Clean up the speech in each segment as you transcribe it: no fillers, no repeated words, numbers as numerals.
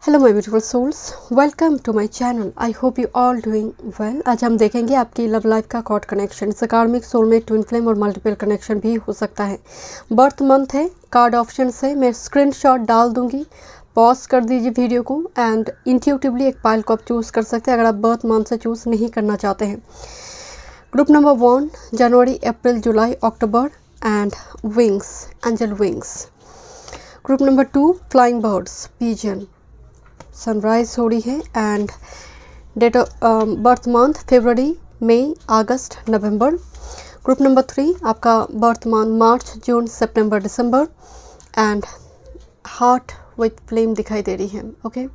Hello my beautiful souls, welcome to my channel. I hope you all doing well. आज हम देखेंगे आपकी love life का cord connection, karmic, soulmate, twin flame और multiple connection भी हो सकता है। बर्थ मंथ है, कार्ड ऑप्शन है, मैं स्क्रीनशॉट डाल दूंगी। पॉज कर दीजिए वीडियो को एंड इंट्यूटिवली एक पाइल को आप चूज़ कर सकते हैं अगर आप बर्थ मंथ से चूज़ नहीं करना चाहते हैं। ग्रुप नंबर 1 जनवरी, अप्रैल, जुलाई, अक्टूबर and wings, angel wings. Group number 2 flying birds, pigeon, sunrise हो रही है and date of birth month फरवरी, मई, अगस्त, नवंबर। ग्रुप नंबर 3 आपका बर्थ मंथ मार्च, जून, सितंबर, दिसंबर एंड हार्ट विथ फ्लेम दिखाई दे रही है। ओके,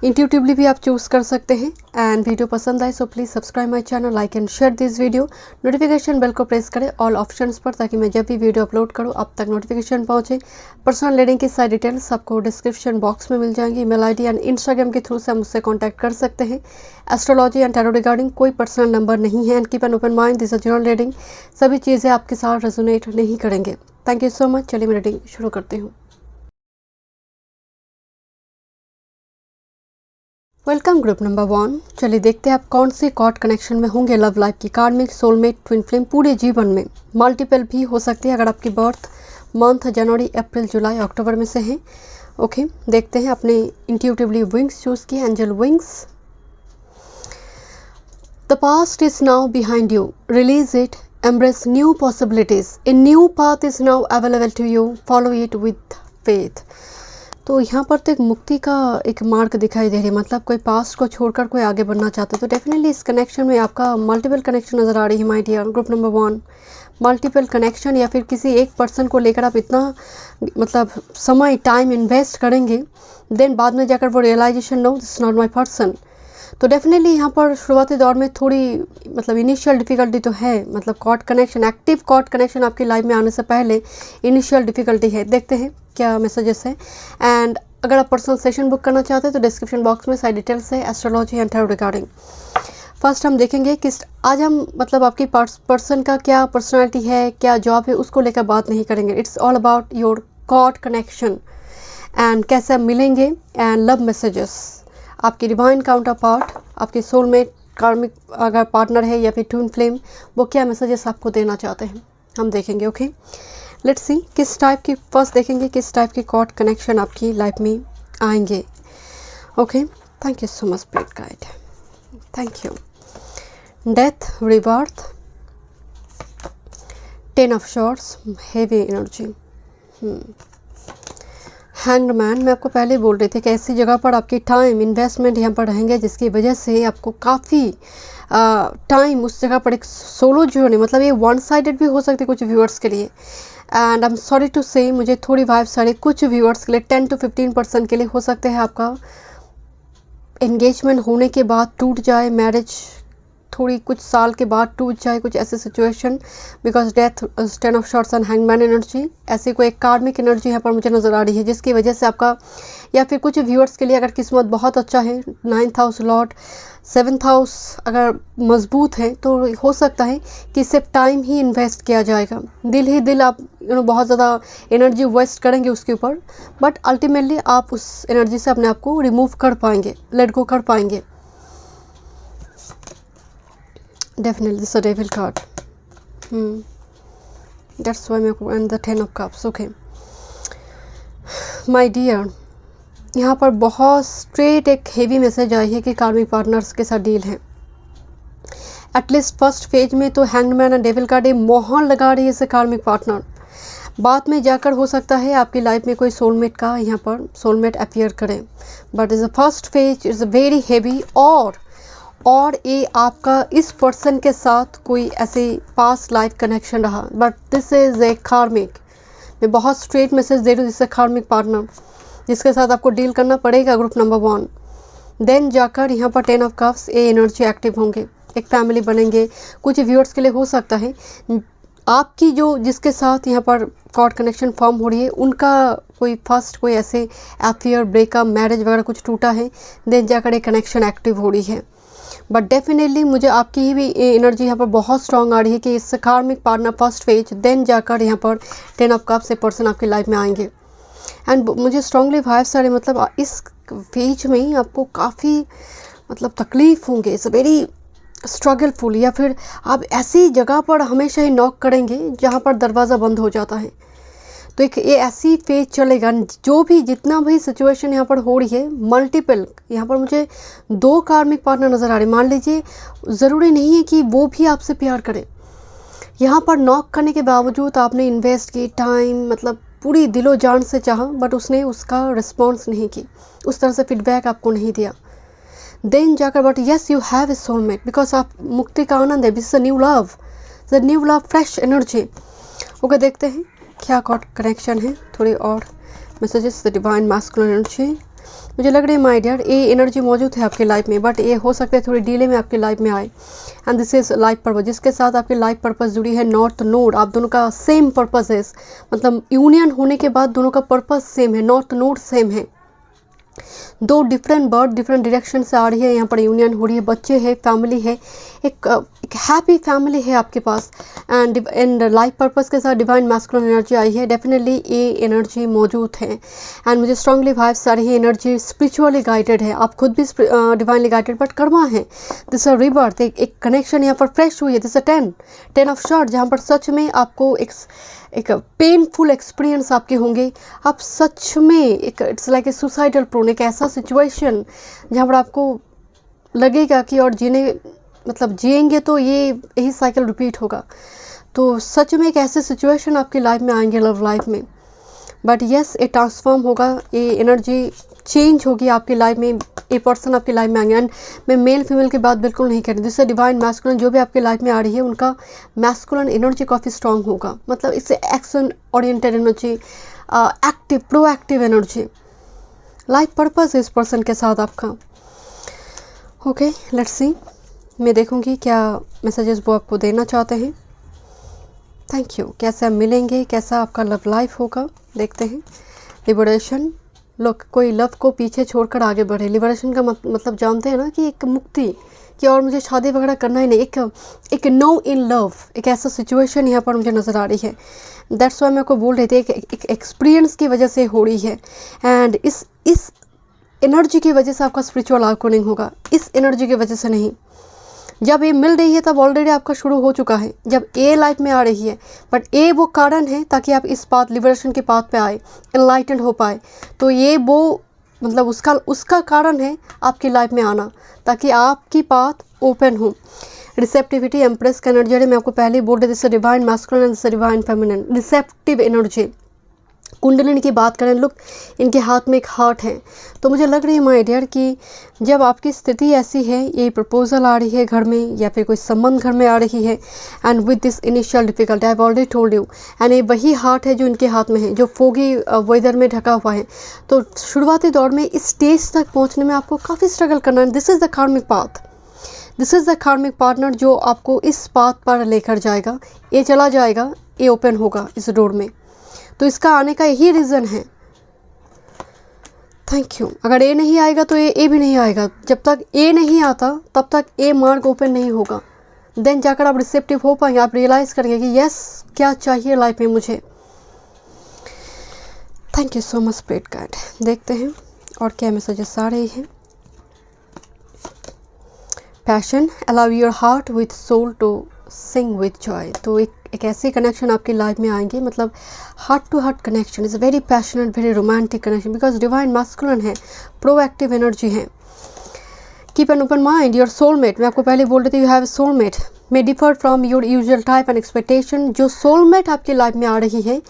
इंट्यूटिवली भी आप चूज़ कर सकते हैं। एंड वीडियो पसंद आए so please subscribe my channel, like and share this video. Notification bell को प्रेस करें ऑल ऑप्शंस पर ताकि मैं जब भी वीडियो अपलोड करूं आप तक नोटिफिकेशन पहुंचे। पर्सनल रीडिंग की सारी डिटेल्स आपको डिस्क्रिप्शन बॉक्स में मिल जाएंगी। ईमेल आईडी एंड इंस्टाग्राम के थ्रू से आप मुझसे कॉन्टैक्ट कर सकते हैं। एस्ट्रोलॉजी एंड टैरो रिगार्डिंग कोई पर्सनल नंबर नहीं है and keep an open mind, this is general reading. सभी चीज़ें आपके साथ रेजोनेट नहीं करेंगे। Thank you so much. चलिए मैं रीडिंग शुरू करती हूँ। Welcome group number 1। चलिए देखते हैं आप कौन से कॉर्ड कनेक्शन में होंगे लव लाइफ की। कार्मिक, सोलमेट, ट्विन फ्लेम पूरे जीवन में, मल्टीपल भी हो सकती है अगर आपकी बर्थ मंथ जनवरी, अप्रैल, जुलाई, अक्टूबर में से है। ओके, देखते हैं। अपने इंट्यूटिवली विंग्स चूज़ किए, angel wings. The past is now behind you, release it, embrace new possibilities, a new path is now available to you, follow it with faith. तो यहाँ पर तो एक मुक्ति का एक मार्ग दिखाई दे रही है, मतलब कोई पास्ट को छोड़कर कोई आगे बढ़ना चाहते तो डेफिनेटली इस कनेक्शन में आपका मल्टीपल कनेक्शन नज़र आ रही है my dear. Group number 1 multiple connection, या फिर किसी एक पर्सन को लेकर आप इतना मतलब समय टाइम इन्वेस्ट करेंगे, देन बाद में जाकर वो realisation, no this not my person. तो डेफिनेटली यहाँ पर शुरुआती दौर में थोड़ी मतलब इनिशियल डिफ़िकल्टी तो है, मतलब cord connection, active cord connection आपकी लाइफ में आने से पहले इनिशियल डिफ़िकल्टी है। देखते हैं क्या मैसेजेस है। एंड अगर आप पर्सनल सेशन बुक करना चाहते हैं तो डिस्क्रिप्शन बॉक्स में सारी डिटेल्स है astrology and tarot regarding. First हम देखेंगे किस आज हम मतलब आपकी पर्सन का क्या पर्सनैलिटी है, क्या जॉब है, उसको लेकर बात नहीं करेंगे। It's all about your cord connection and कैसे आप मिलेंगे एंड लव मैसेजेस। आपकी डिवाइन काउंटर पार्ट, आपके सोलमेट, कार्मिक अगर पार्टनर है या फिर ट्विन फ्लेम, वो क्या मैसेजेस आपको देना चाहते हैं हम देखेंगे। ओके, लेट्स सी किस टाइप की, फर्स्ट देखेंगे किस टाइप के कॉर्ड कनेक्शन आपकी लाइफ में आएंगे। Okay, thank you so much spirit guide, thank you. Death, rebirth, 10 of shorts, heavy energy, hanged man. मैं आपको पहले बोल रही थी कि ऐसी जगह पर आपकी टाइम इन्वेस्टमेंट यहाँ पर रहेंगे जिसकी वजह से आपको काफ़ी टाइम उस जगह पर एक सोलो जर्नी, मतलब ये वन साइडेड भी हो सकती है कुछ व्यूअर्स के लिए। And I am sorry to say, मुझे थोड़ी वाइब्स आ रही, कुछ व्यूअर्स के लिए 10 to 15% के लिए हो सकते हैं आपका एंगेजमेंट होने के बाद टूट जाए, मैरिज थोड़ी कुछ साल के बाद टूट जाए, कुछ ऐसे situation, because death, 10 of shorts and hangman energy, ऐसी कोई एक कार्मिक एनर्जी यहाँ पर मुझे नज़र आ रही है जिसकी वजह से आपका, या फिर कुछ व्यूअर्स के लिए अगर किस्मत बहुत अच्छा है, 9th house Lord, 7th house अगर मजबूत है तो हो सकता है कि सिर्फ टाइम ही इन्वेस्ट किया जाएगा, दिल ही दिल आप बहुत ज़्यादा एनर्जी वेस्ट करेंगे उसके ऊपर, बट अल्टीमेटली आप उस एनर्जी से अपने आप को रिमूव कर पाएंगे, लेट गो कर पाएंगे। Definitely this is a devil card. That's why and the 10 of cups. Okay, my dear, यहाँ पर बहुत स्ट्रेट एक हेवी मैसेज आई है कि कार्मिक पार्टनर्स के साथ डील है। एटलीस्ट फर्स्ट फेज में तो हैंगमैन एंड डेविल कार्ड मोहर लगा रही है इसे कार्मिक पार्टनर। बाद में जाकर हो सकता है आपकी लाइफ में कोई सोलमेट का यहाँ पर सोलमेट अपीयर करे, but is a first phase is very heavy. और ये आपका इस पर्सन के साथ कोई ऐसे पास्ट लाइफ कनेक्शन रहा, बट दिस इज़ ए कार्मिक। मैं बहुत स्ट्रेट मैसेज दे रही हूँ, दिस कार्मिक पार्टनर जिसके साथ आपको डील करना पड़ेगा। ग्रुप नंबर 1 देन जाकर यहाँ पर 10 ऑफ कप्स, ये एनर्जी एक्टिव होंगे, एक फैमिली बनेंगे। कुछ व्यूअर्स के लिए हो सकता है आपकी जो जिसके साथ यहाँ पर कॉर्ड कनेक्शन फॉर्म हो रही है उनका कोई फर्स्ट कोई ऐसे अफेयर, ब्रेकअप, मैरिज वगैरह कुछ टूटा है, देन जाकर एक कनेक्शन एक्टिव हो रही है। बट डेफिनेटली मुझे आपकी ही भी एनर्जी यहाँ पर बहुत स्ट्रांग आ रही है कि इस कार्मिक पार्टनर फर्स्ट फेज, देन जाकर यहाँ पर 10 ऑफ कप्स से पर्सन आपकी लाइफ में आएंगे। एंड मुझे स्ट्रांगली वाइब्स आ रहे, मतलब इस फेज में आपको काफ़ी मतलब तकलीफ़ होंगे, इट्स वेरी स्ट्रगलफुल, या फिर आप ऐसी जगह पर हमेशा ही नॉक करेंगे जहाँ पर दरवाज़ा बंद हो जाता है। तो एक ये ऐसी फेज चलेगा, जो भी जितना भी सिचुएशन यहाँ पर हो रही है, मल्टीपल, यहाँ पर मुझे 2 कार्मिक पार्टनर नज़र आ रहे हैं। मान लीजिए ज़रूरी नहीं है कि वो भी आपसे प्यार करे, यहाँ पर नॉक करने के बावजूद आपने इन्वेस्ट की टाइम, मतलब पूरी दिलो जान से चाहा, बट उसने उसका रिस्पॉन्स नहीं की, उस तरह से फीडबैक आपको नहीं दिया। देन जाकर but yes you have a soulmate, because आप मुक्ति का आनंद है, this new love, new love, fresh energy. Okay, देखते हैं क्या कनेक्शन है, थोड़ी और messages, the divine masculine energy. मुझे लग रही है माय डियर ये एनर्जी मौजूद है आपकी लाइफ में, बट ये हो सकता है थोड़ी डिले में आपकी लाइफ में आए। And this is life purpose, जिसके साथ आपकी लाइफ पर्पस जुड़ी है, नॉर्थ नोड, आप दोनों का सेम पर्पस है, मतलब यूनियन होने के बाद दोनों का पर्पस सेम है, नॉर्थ नोड सेम है। 2 डिफरेंट बर्ड डिफरेंट डायरेक्शन से आ रही है, यहाँ पर यूनियन हो रही है, बच्चे हैं, फैमिली है, एक हैप्पी फैमिली है आपके पास। एंड लाइफ पर्पस के साथ डिवाइन मैस्कुलिन एनर्जी आई है, डेफिनेटली ये एनर्जी मौजूद है। एंड मुझे स्ट्रांगली वाइब्स आ रही है, एनर्जी स्पिरिचुअली गाइडेड है, आप खुद भी डिवाइनली गाइडेड, बट कर्मा है, दिस अ रिबर्थ, एक कनेक्शन यहाँ पर फ्रेश हुई है, दिस अ 10 ऑफ शॉर्ट, जहाँ पर सच में आपको एक पेनफुल एक्सपीरियंस आपके होंगे, आप सच में एक it's like a suicidal prone, एक ऐसा सिचुएशन जहाँ पर आपको लगेगा कि और जीने मतलब जिएंगे तो यही साइकिल रिपीट होगा। तो सच में एक ऐसे सिचुएशन आपकी लाइफ में आएंगे, लव लाइफ में, बट यस ये ट्रांसफॉर्म होगा, ये एनर्जी चेंज होगी आपकी लाइफ में, ये पर्सन आपकी लाइफ में आएंगे। एंड मैं मेल फीमेल की बात बिल्कुल नहीं कर रही, जिससे डिवाइन मैस्कुलिन जो भी आपकी लाइफ में आ रही है, उनका मैस्कुलिन एनर्जी काफ़ी स्ट्रांग होगा, मतलब इससे action oriented energy, active proactive energy, life purpose इस पर्सन के साथ आपका। ओके, लेट्स सी, मैं देखूंगी क्या मैसेजेस वो आपको देना चाहते हैं। Thank you. कैसा मिलेंगे, कैसा आपका लव लाइफ होगा, देखते हैं। लिबरेशन, लोग कोई लव को पीछे छोड़कर आगे बढ़े, लिबरेशन का मतलब जानते हैं ना कि एक मुक्ति, कि और मुझे शादी वगैरह करना ही नहीं, एक नो इन लव, एक ऐसा सिचुएशन यहाँ पर मुझे नज़र आ रही है। दैट्स वाई मैं आपको बोल रही थी, एक एक्सपीरियंस की वजह से हो रही है, एंड इस एनर्जी की वजह से आपका स्पिरिचुअल आउटगोइंग होगा, इस एनर्जी की वजह से नहीं। जब ये मिल रही है तब ऑलरेडी आपका शुरू हो चुका है, जब ए लाइफ में आ रही है, बट ए वो कारण है ताकि आप इस पाथ लिबरेशन के पाथ पे आए, एनलाइटेंड हो पाए। तो ये वो मतलब उसका कारण है आपकी लाइफ में आना, ताकि आपकी पाथ ओपन हो। रिसेप्टिविटी, एम्प्रेस का एनर्जी, मैं आपको पहले ही बोल रही थी, this divine masculine and divine feminine, receptive energy. Kundalini की बात करें, लुक इनके हाथ में एक हार्ट है। तो मुझे लग रही है माय डियर कि जब आपकी स्थिति ऐसी है, ये प्रपोजल आ रही है घर में, या फिर कोई संबंध घर में आ रही है, and with this initial difficulty, I have already told you, and ये वही हार्ट है जो इनके हाथ में है, जो फोगी वेदर में ढका हुआ है। तो शुरुआती दौर में इस स्टेज तक पहुँचने में आपको काफ़ी स्ट्रगल करना है। दिस इज़ द कार्मिक पाथ, दिस इज़ द कार्मिक पार्टनर जो आपको इस पाथ पर लेकर जाएगा। ये चला जाएगा, ये ओपन होगा इस डोर में, तो इसका आने का यही रीज़न है। Thank you. अगर ए नहीं आएगा तो ए भी नहीं आएगा, जब तक ए नहीं आता तब तक ए मार्ग ओपन नहीं होगा। देन जाकर आप रिसेप्टिव हो पाएंगे, आप रियलाइज़ करेंगे कि यस क्या चाहिए लाइफ में मुझे। Thank you so much spirit guide. देखते हैं और क्या मैसेजेस आ रही है। Passion, allow your heart with soul to sing with joy. तो एक ऐसे कनेक्शन आपकी लाइफ में आएंगे, मतलब heart to heart connection is very passionate, very romantic connection, because divine masculine है, प्रोएक्टिव एनर्जी है। Keep an open mind, your soulmate, मैं आपको पहले बोल रही थी, you have soulmate, may differ from your usual type and expectation. जो soulmate आपकी लाइफ में आ रही है,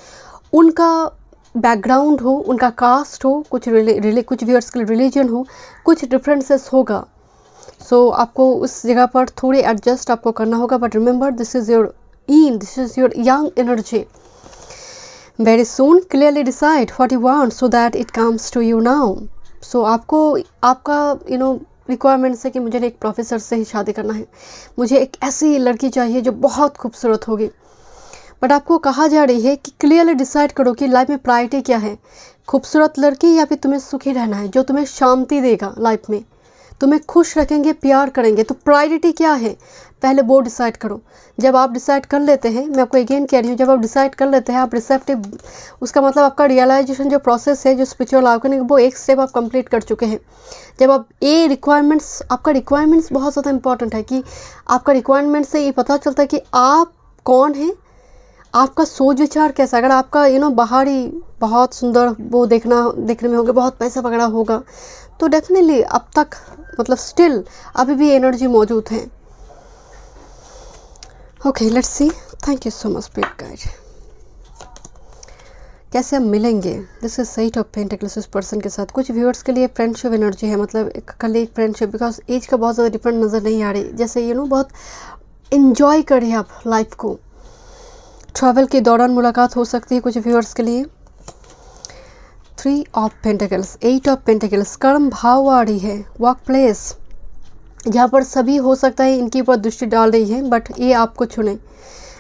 उनका बैकग्राउंड हो, उनका कास्ट हो, कुछ व्यूअर्स के रिलीजन हो, कुछ डिफरेंसेस होगा। सो आपको उस जगह पर थोड़ी एडजस्ट आपको करना होगा, but remember this is your this is your young energy. Very soon clearly decide what you want so that it comes to you now. So आपको आपका रिक्वायरमेंट्स है कि मुझे एक प्रोफेसर से ही शादी करना है, मुझे एक ऐसी लड़की चाहिए जो बहुत खूबसूरत होगी। बट आपको कहा जा रही है कि क्लियरली डिसाइड करो कि लाइफ में प्रायोरिटी क्या है, खूबसूरत लड़की या फिर तुम्हें सुखी रहना है, जो तुम्हें शांति देगा लाइफ में। तुम्हें खुश रखेंगे, प्यार करेंगे। तो प्रायोरिटी क्या है, पहले वो डिसाइड करो। जब आप डिसाइड कर लेते हैं, मैं आपको अगेन कह रही हूँ, जब आप डिसाइड कर लेते हैं, आप रिसेप्टिव, उसका मतलब आपका रियलाइजेशन जो प्रोसेस है, जो स्पिरिचुअल अवेकनिंग, वो एक स्टेप आप कंप्लीट कर चुके हैं। जब आप ये रिक्वायरमेंट्स, आपका रिक्वायरमेंट्स बहुत ज़्यादा इंपॉर्टेंट है कि आपका रिक्वायरमेंट से ये पता चलता है कि आप कौन हैं, आपका सोच विचार कैसा। अगर आपका बाहरी बहुत सुंदर वो देखने में होगा, बहुत पैसा वगैरह होगा, तो डेफिनेटली अब तक मतलब स्टिल अभी भी एनर्जी मौजूद है। Okay, let's see. Thank you so much spirit guide. कैसे हम मिलेंगे, दिस इज 8 ऑफ पेंटिकल्स इस पर्सन के साथ। कुछ व्यूअर्स के लिए फ्रेंडशिप एनर्जी है, मतलब एक कलीग फ्रेंडशिप, बिकॉज एज का बहुत ज़्यादा डिफरेंट नज़र नहीं आ रही। जैसे बहुत इन्जॉय करिए आप लाइफ को। ट्रैवल के दौरान मुलाकात हो सकती है कुछ व्यूअर्स के लिए। 3 ऑफ पेंटिकल्स, 8 ऑफ पेंटिकल्स, कर्म भाव आ रही है। वर्क प्लेस, जहाँ पर सभी हो सकता है इनके ऊपर दृष्टि डाल रही है, बट ये आपको चुने।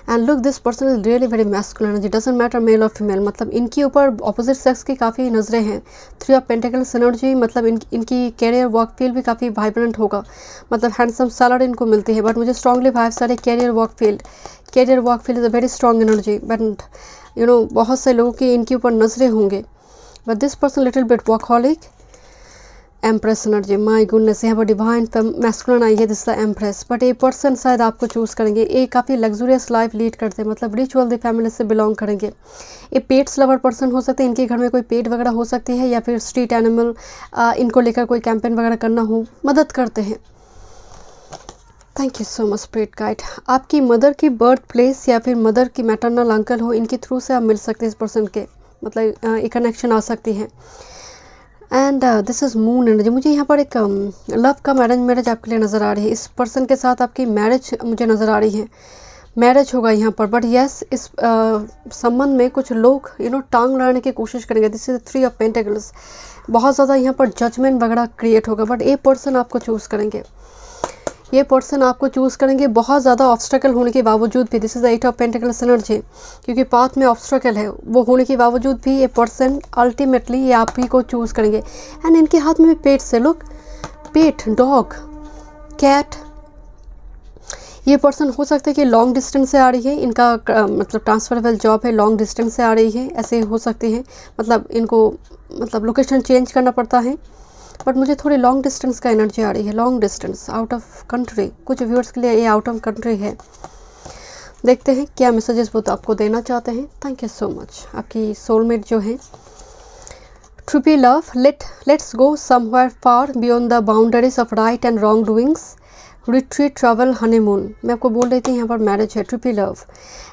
And look, this person is really very masculine energy, doesn't matter male और फीमेल, मतलब इनके ऊपर ऑपोजिट सेक्स की काफ़ी नज़रें हैं। 3 ऑफ पेंटिकल्स एनर्जी, मतलब इनकी कैरियर वर्क फील्ड भी काफ़ी वाइब्रेंट होगा, मतलब हैंडसम सैलरी इनको मिलती है। बट मुझे स्ट्रांगली वाइब्स आ रही है career work field is a very strong energy, but बहुत से लोगों की इनके ऊपर नज़रें होंगे। But this person little bit workaholic. Empress energy, my goodness, यहाँ पर डिवाइन मैस्कुलिन आई है, दिस द एम्प्रेस। बट ये पर्सन शायद आपको चूज़ करेंगे। ये काफ़ी लग्जूरियस लाइफ लीड करते हैं, मतलब रिच वेल्दी फैमिली से बिलोंग करेंगे। ये पेट्स लवर पर्सन हो सकते हैं, इनके घर में कोई पेट वगैरह हो सकती है, या फिर स्ट्रीट एनिमल, इनको लेकर कोई कैंपेन वगैरह करना हो, मदद करते हैं। Thank you so much spirit guide. आपकी मदर की बर्थ प्लेस या फिर मदर की मैटरनल अंकल हो, इनके थ्रू से आप मिल सकते हैं इस पर्सन के, मतलब एक कनेक्शन आ सकती है। And this is moon energy. मुझे यहाँ पर एक लव का मैरिज आपके लिए नज़र आ रही है। इस पर्सन के साथ आपकी मैरिज मुझे नज़र आ रही है, मैरिज होगा यहाँ पर। बट यस, इस संबंध में कुछ लोग टांग लाने की कोशिश करेंगे। This is 3 of pentacles. बहुत ज़्यादा यहाँ पर जजमेंट वगैरह क्रिएट होगा, बट ये पर्सन आपको चूज़ करेंगे, ये पर्सन आपको चूज़ करेंगे बहुत ज़्यादा ऑब्स्ट्रकल होने के बावजूद भी। This is 8 of pentacles energy, क्योंकि पाथ में ऑब्स्ट्रकल है, वो होने के बावजूद भी ये पर्सन अल्टीमेटली ये आप ही को चूज़ करेंगे। एंड इनके हाथ में भी पेट से, लुक, पेट, डॉग, कैट। ये पर्सन हो सकता है कि लॉन्ग डिस्टेंस से आ रही है, इनका मतलब ट्रांसफरेबल जॉब है, लॉन्ग डिस्टेंस से आ रही है, ऐसे हो सकते हैं, मतलब इनको मतलब लोकेशन चेंज करना पड़ता है। बट मुझे थोड़ी लॉन्ग डिस्टेंस का एनर्जी आ रही है, long distance, out of country. कुछ व्यूअर्स के लिए ये आउट ऑफ कंट्री है। देखते हैं क्या मैसेजेस वो तो आपको देना चाहते हैं। Thank you so much. आपकी सोलमेट जो है, trippy love, let's go somewhere far beyond the boundaries of right and wrong doings, retreat, travel, honeymoon. मैं आपको बोल रही थी यहाँ पर मैरिज है, trippy love.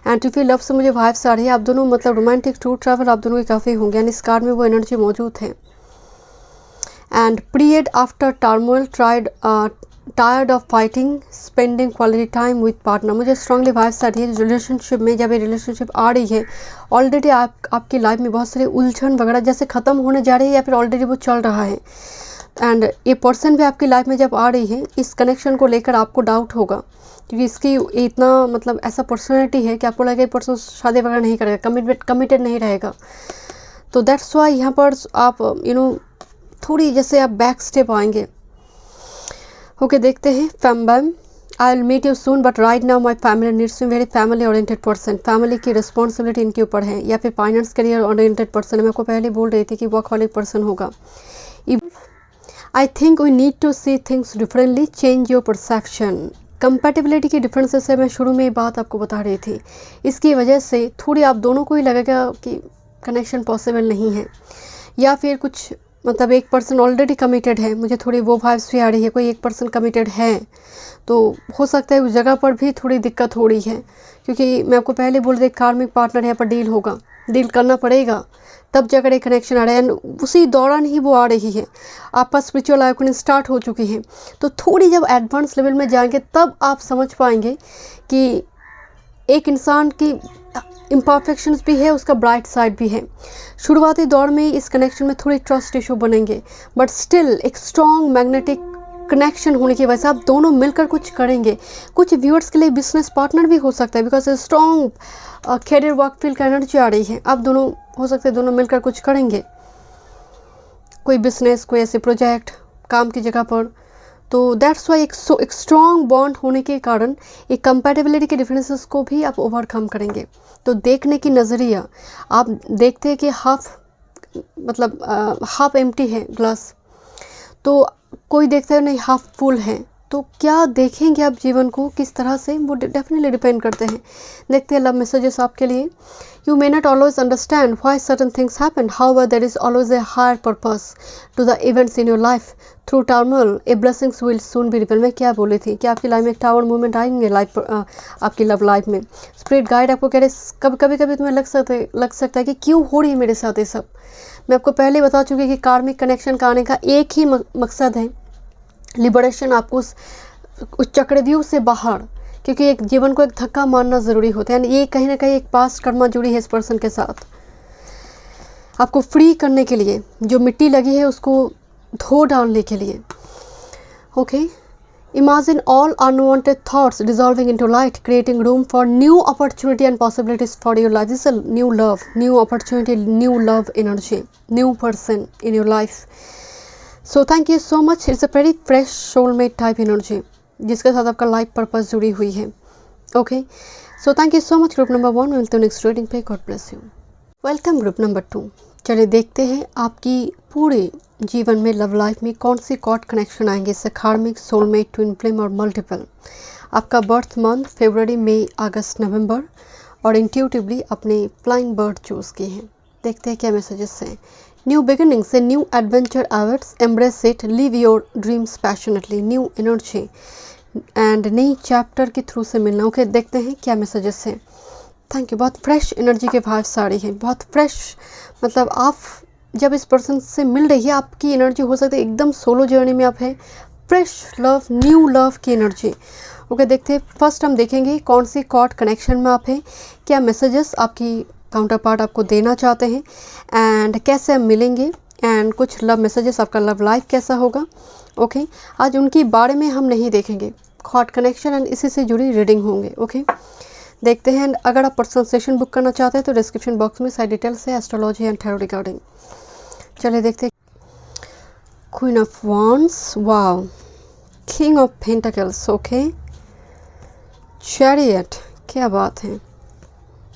And trippy love से मुझे वाइब्स आ रही है, आप दोनों मतलब रोमांटिक टूर ट्रैवल आप दोनों के काफ़ी होंगे, यानी इस कार्ड में वो एनर्जी मौजूद है। And period after turmoil, tired of fighting, spending quality time with partner. मुझे स्ट्रांगली वाइब्स आ रही है रिलेशनशिप में। जब ये रिलेशनशिप आ रही है, ऑलरेडी आपकी लाइफ में बहुत सारी उलझन वगैरह जैसे ख़त्म होने जा रही है, या फिर ऑलरेडी वो चल रहा है। एंड ये पर्सन भी आपकी लाइफ में जब आ रही है, इस कनेक्शन को लेकर आपको डाउट होगा, क्योंकि इसकी इतना मतलब ऐसा पर्सनैलिटी है कि आपको लगेगा ये पर्सन शादी वगैरह नहीं करेगा, कमिटेड नहीं रहेगा। तो दैट्स वाई यहाँ पर आप थोड़ी जैसे आप बैक स्टेप आएंगे। ओके, देखते हैं। Fambam, I will meet you soon but right now my family needs me, very family oriented person. Family की रिस्पॉन्सिबिलिटी इनके ऊपर है, या फिर फाइनेंस करियर ओरिएंटेड पर्सन है। मैं आपको पहले बोल रही थी कि वर्कहॉलिक पर्सन होगा। I think we need to see things differently, change your perception. Compatibility की डिफरेंसेस से मैं शुरू में ये बात आपको बता रही थी। इसकी वजह से थोड़ी आप दोनों को ही लगेगा कि कनेक्शन पॉसिबल नहीं है, या फिर कुछ मतलब एक पर्सन ऑलरेडी कमिटेड है। मुझे थोड़ी वो वाइब्स भी आ रही है, कोई एक पर्सन कमिटेड है, तो हो सकता है उस जगह पर भी थोड़ी दिक्कत हो रही है, क्योंकि मैं आपको पहले बोल रही कार्मिक पार्टनर यहाँ पर डील होगा, डील करना पड़ेगा, तब जाकर एक कनेक्शन आ रहा है। एंड उसी दौरान ही वो आ रही है, आपका स्पिरिचुअल अवेकनिंग स्टार्ट हो चुकी है। तो थोड़ी जब एडवांस लेवल में जाएंगे, तब आप समझ पाएंगे कि एक इंसान की इम्परफेक्शंस भी है, उसका ब्राइट साइड भी है। शुरुआती दौर में इस कनेक्शन में थोड़ी ट्रस्ट इशू बनेंगे, बट स्टिल एक स्ट्रॉन्ग मैग्नेटिक कनेक्शन होने की वजह से आप दोनों मिलकर कुछ करेंगे। कुछ व्यूअर्स के लिए बिजनेस पार्टनर भी हो सकता है, because strong career work field का एनर्जी आ रही है। आप दोनों हो सकते हैं दोनों मिलकर कुछ करेंगे, कोई बिजनेस, कोई ऐसे प्रोजेक्ट काम की जगह पर। तो दैट्स वाई एक स्ट्रॉन्ग बॉन्ड होने के कारण एक कंपैटिबिलिटी के डिफरेंसेस को भी आप ओवरकम करेंगे। तो देखने की नज़रिया, आप देखते हैं कि हाफ एम्प्टी है ग्लास, तो कोई देखता है नहीं हाफ फुल है, तो क्या देखेंगे आप जीवन को किस तरह से, वो डेफिनेटली डिपेंड करते हैं। देखते हैं लव मैसेजेस आपके लिए। You may not always understand why certain things happen, however there is always a higher purpose to the events in your life. Through turmoil a blessings will soon be repel. मैं क्या बोली थी कि आपकी life में एक tower movement आएंगे आपकी लव लाइफ में। स्पिरिट गाइड आपको कह रहे कभी तुम्हें लग सकता है कि क्यों हो रही है मेरे साथ ये सब। मैं आपको पहले बता चुकी कि कार्मिक कनेक्शन का आने का एक ही मकसद है, लिबरेशन, आपको उस चक्रव्यूह से बाहर, क्योंकि एक जीवन को एक धक्का मारना ज़रूरी होता है। ये कहीं ना कहीं एक पास्ट कर्मा जुड़ी है इस पर्सन के साथ, आपको फ्री करने के लिए, जो मिट्टी लगी है उसको धो डालने के लिए। Okay, imagine all unwanted thoughts dissolving into light, creating room for new opportunity and possibilities for your life. This is new love, new opportunity, new love energy, new person in your life. So thank you so much. It's a very fresh soulmate type energy जिसके साथ आपका life purpose जुड़ी हुई है। Okay, so thank you so much group number 1। मिलते हैं next reading पे। God bless you. Welcome group number 2। चलिए देखते हैं आपकी पूरे जीवन में लव लाइफ में कौन सी कॉर्ड कनेक्शन आएंगे, कार्मिक, सोलमेट, ट्विन फ्लेम और मल्टीपल। आपका बर्थ मंथ फरवरी, मई, अगस्त, नवंबर, और इंट्यूटिवली अपने फ्लाइंग बर्ड चूज़ किए हैं। देखते हैं क्या मैसेजेस हैं। New beginnings, a new adventure awaits, embrace it, live your dreams passionately, new energy and नई चैप्टर के थ्रू से मिलना। ओके, देखते हैं क्या मैसेजेस हैं। Thank you. बहुत फ्रेश एनर्जी के वाइब्स आ रही है, बहुत फ्रेश, मतलब आप जब इस पर्सन से मिल रही है आपकी एनर्जी हो सकती है एकदम सोलो जर्नी में आप हैं, फ्रेश लव, न्यू लव की एनर्जी। ओके, देखते हैं। फर्स्ट हम देखेंगे कौन सी कॉर्ड कनेक्शन में आप हैं, क्या मैसेजेस आपकी काउंटर पार्ट आपको देना चाहते हैं, एंड कैसे हम मिलेंगे, एंड कुछ लव मैसेजेस, आपका लव लाइफ कैसा होगा। ओके, आज उनके बारे में हम नहीं देखेंगे, कॉर्ड कनेक्शन एंड इसी से जुड़ी रीडिंग होंगे। ओके, देखते हैं। अगर आप पर्सनल सेशन बुक करना चाहते हैं तो डिस्क्रिप्शन बॉक्स में सारी डिटेल्स है एस्ट्रोलॉजी एंड टैरो रिगार्डिंग। चलिए देखते हैं। Queen of wands, wow, king of pentacles, okay, chariot, क्या बात है।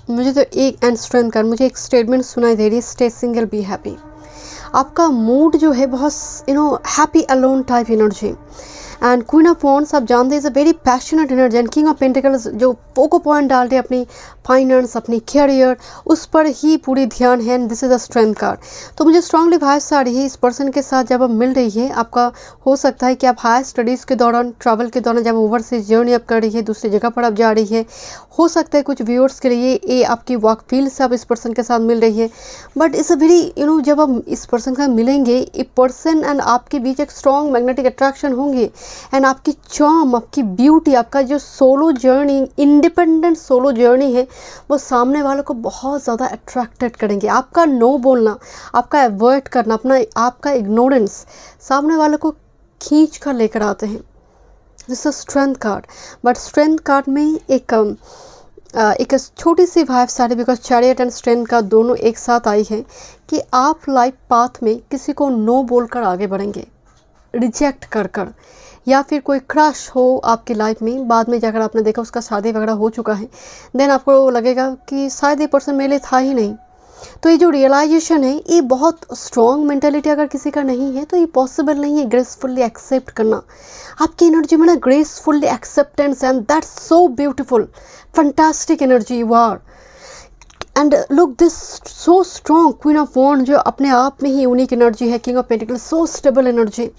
मुझे तो एक एंड स्ट्रेंथ का मुझे एक स्टेटमेंट सुनाई दे रही है, स्टे सिंगल बी हैप्पी। आपका मूड जो है बहुत happy alone type energy. And queen of wands आप जानते हैं is a very passionate energy. And king of pentacles जो फोको पॉइंट डाल रहे अपनी फाइनेंस, अपनी कैरियर, उस पर ही पूरी ध्यान है। And this is a strength card. तो मुझे स्ट्रांगली वाइब्स आ रही है इस पर्सन के साथ जब आप मिल रही है। आपका हो सकता है कि आप हायर स्टडीज़ के दौरान, ट्रैवल के दौरान, जब ओवरसीज जर्नी आप कर रही है, दूसरी जगह पर आप जा रही है, हो सकता है कुछ व्यूअर्स के लिए ये आपकी वर्क फील्ड से आप इस पर्सन के साथ मिल रही है। बट इट्स अ वेरी जब आप इस पर्सन का मिलेंगे, ए पर्सन एंड आपके बीच एक स्ट्रॉन्ग मैग्नेटिक अट्रैक्शन होंगे। एंड आपकी चार्म, आपकी ब्यूटी, आपका जो solo journey, independent solo journey है, वो सामने वालों को बहुत ज़्यादा अट्रैक्टेड करेंगे। आपका नो बोलना, आपका अवॉइड करना, आपका इग्नोरेंस सामने वालों को खींच कर लेकर आते हैं। This is strength card. But strength card में एक छोटी सी वाइब सारी, बिकॉज चैरियट एंड स्ट्रेंथ का दोनों एक साथ आई है कि आप लाइफ पाथ में किसी को नो बोलकर आगे बढ़ेंगे, रिजेक्ट कर या फिर कोई क्रश हो आपकी लाइफ में, बाद में जाकर आपने देखा उसका शादी वगैरह हो चुका है, देन आपको लगेगा कि शायद ये पर्सन मेरे लिए था ही नहीं। तो ये जो रियलाइजेशन है, ये बहुत स्ट्रॉन्ग मेंटालिटी अगर किसी का नहीं है तो ये पॉसिबल नहीं है ग्रेसफुल्ली एक्सेप्ट करना। आपकी एनर्जी में ना gracefully acceptance, and that's so beautiful, fantastic energy you are. And look this so strong queen of wand, जो अपने आप में ही यूनिक एनर्जी है। King of pentacles, so stable energy.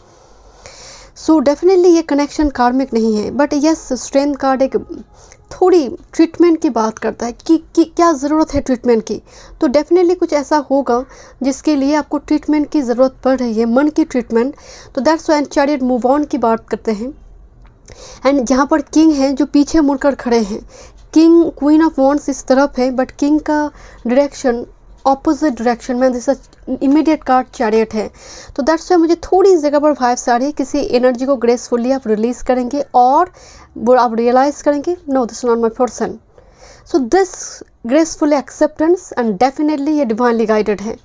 So definitely ये कनेक्शन कार्मिक नहीं है, बट यस स्ट्रेंथ कार्ड एक थोड़ी ट्रीटमेंट की बात करता है कि क्या ज़रूरत है ट्रीटमेंट की। तो डेफिनेटली कुछ ऐसा होगा जिसके लिए आपको ट्रीटमेंट की ज़रूरत पड़ रही है, मन की ट्रीटमेंट। तो that's why chariot move on की बात करते हैं। एंड जहाँ पर किंग हैं जो पीछे मुड़कर खड़े हैं, किंग क्वीन ऑफ वॉन्ड्स इस तरफ है, बट किंग का डायरेक्शन ऑपोजिट डायरेक्शन में, दिस इमीडिएट कार्ड चैरियट है। तो दैट्स वाई मुझे थोड़ी इस जगह पर वाइब्स आ रही है, किसी एनर्जी को ग्रेसफुली आप रिलीज करेंगे और वो आप रियलाइज करेंगे, no this not my person. So this graceful acceptance and definitely ये डिवाइनली गाइडेड है।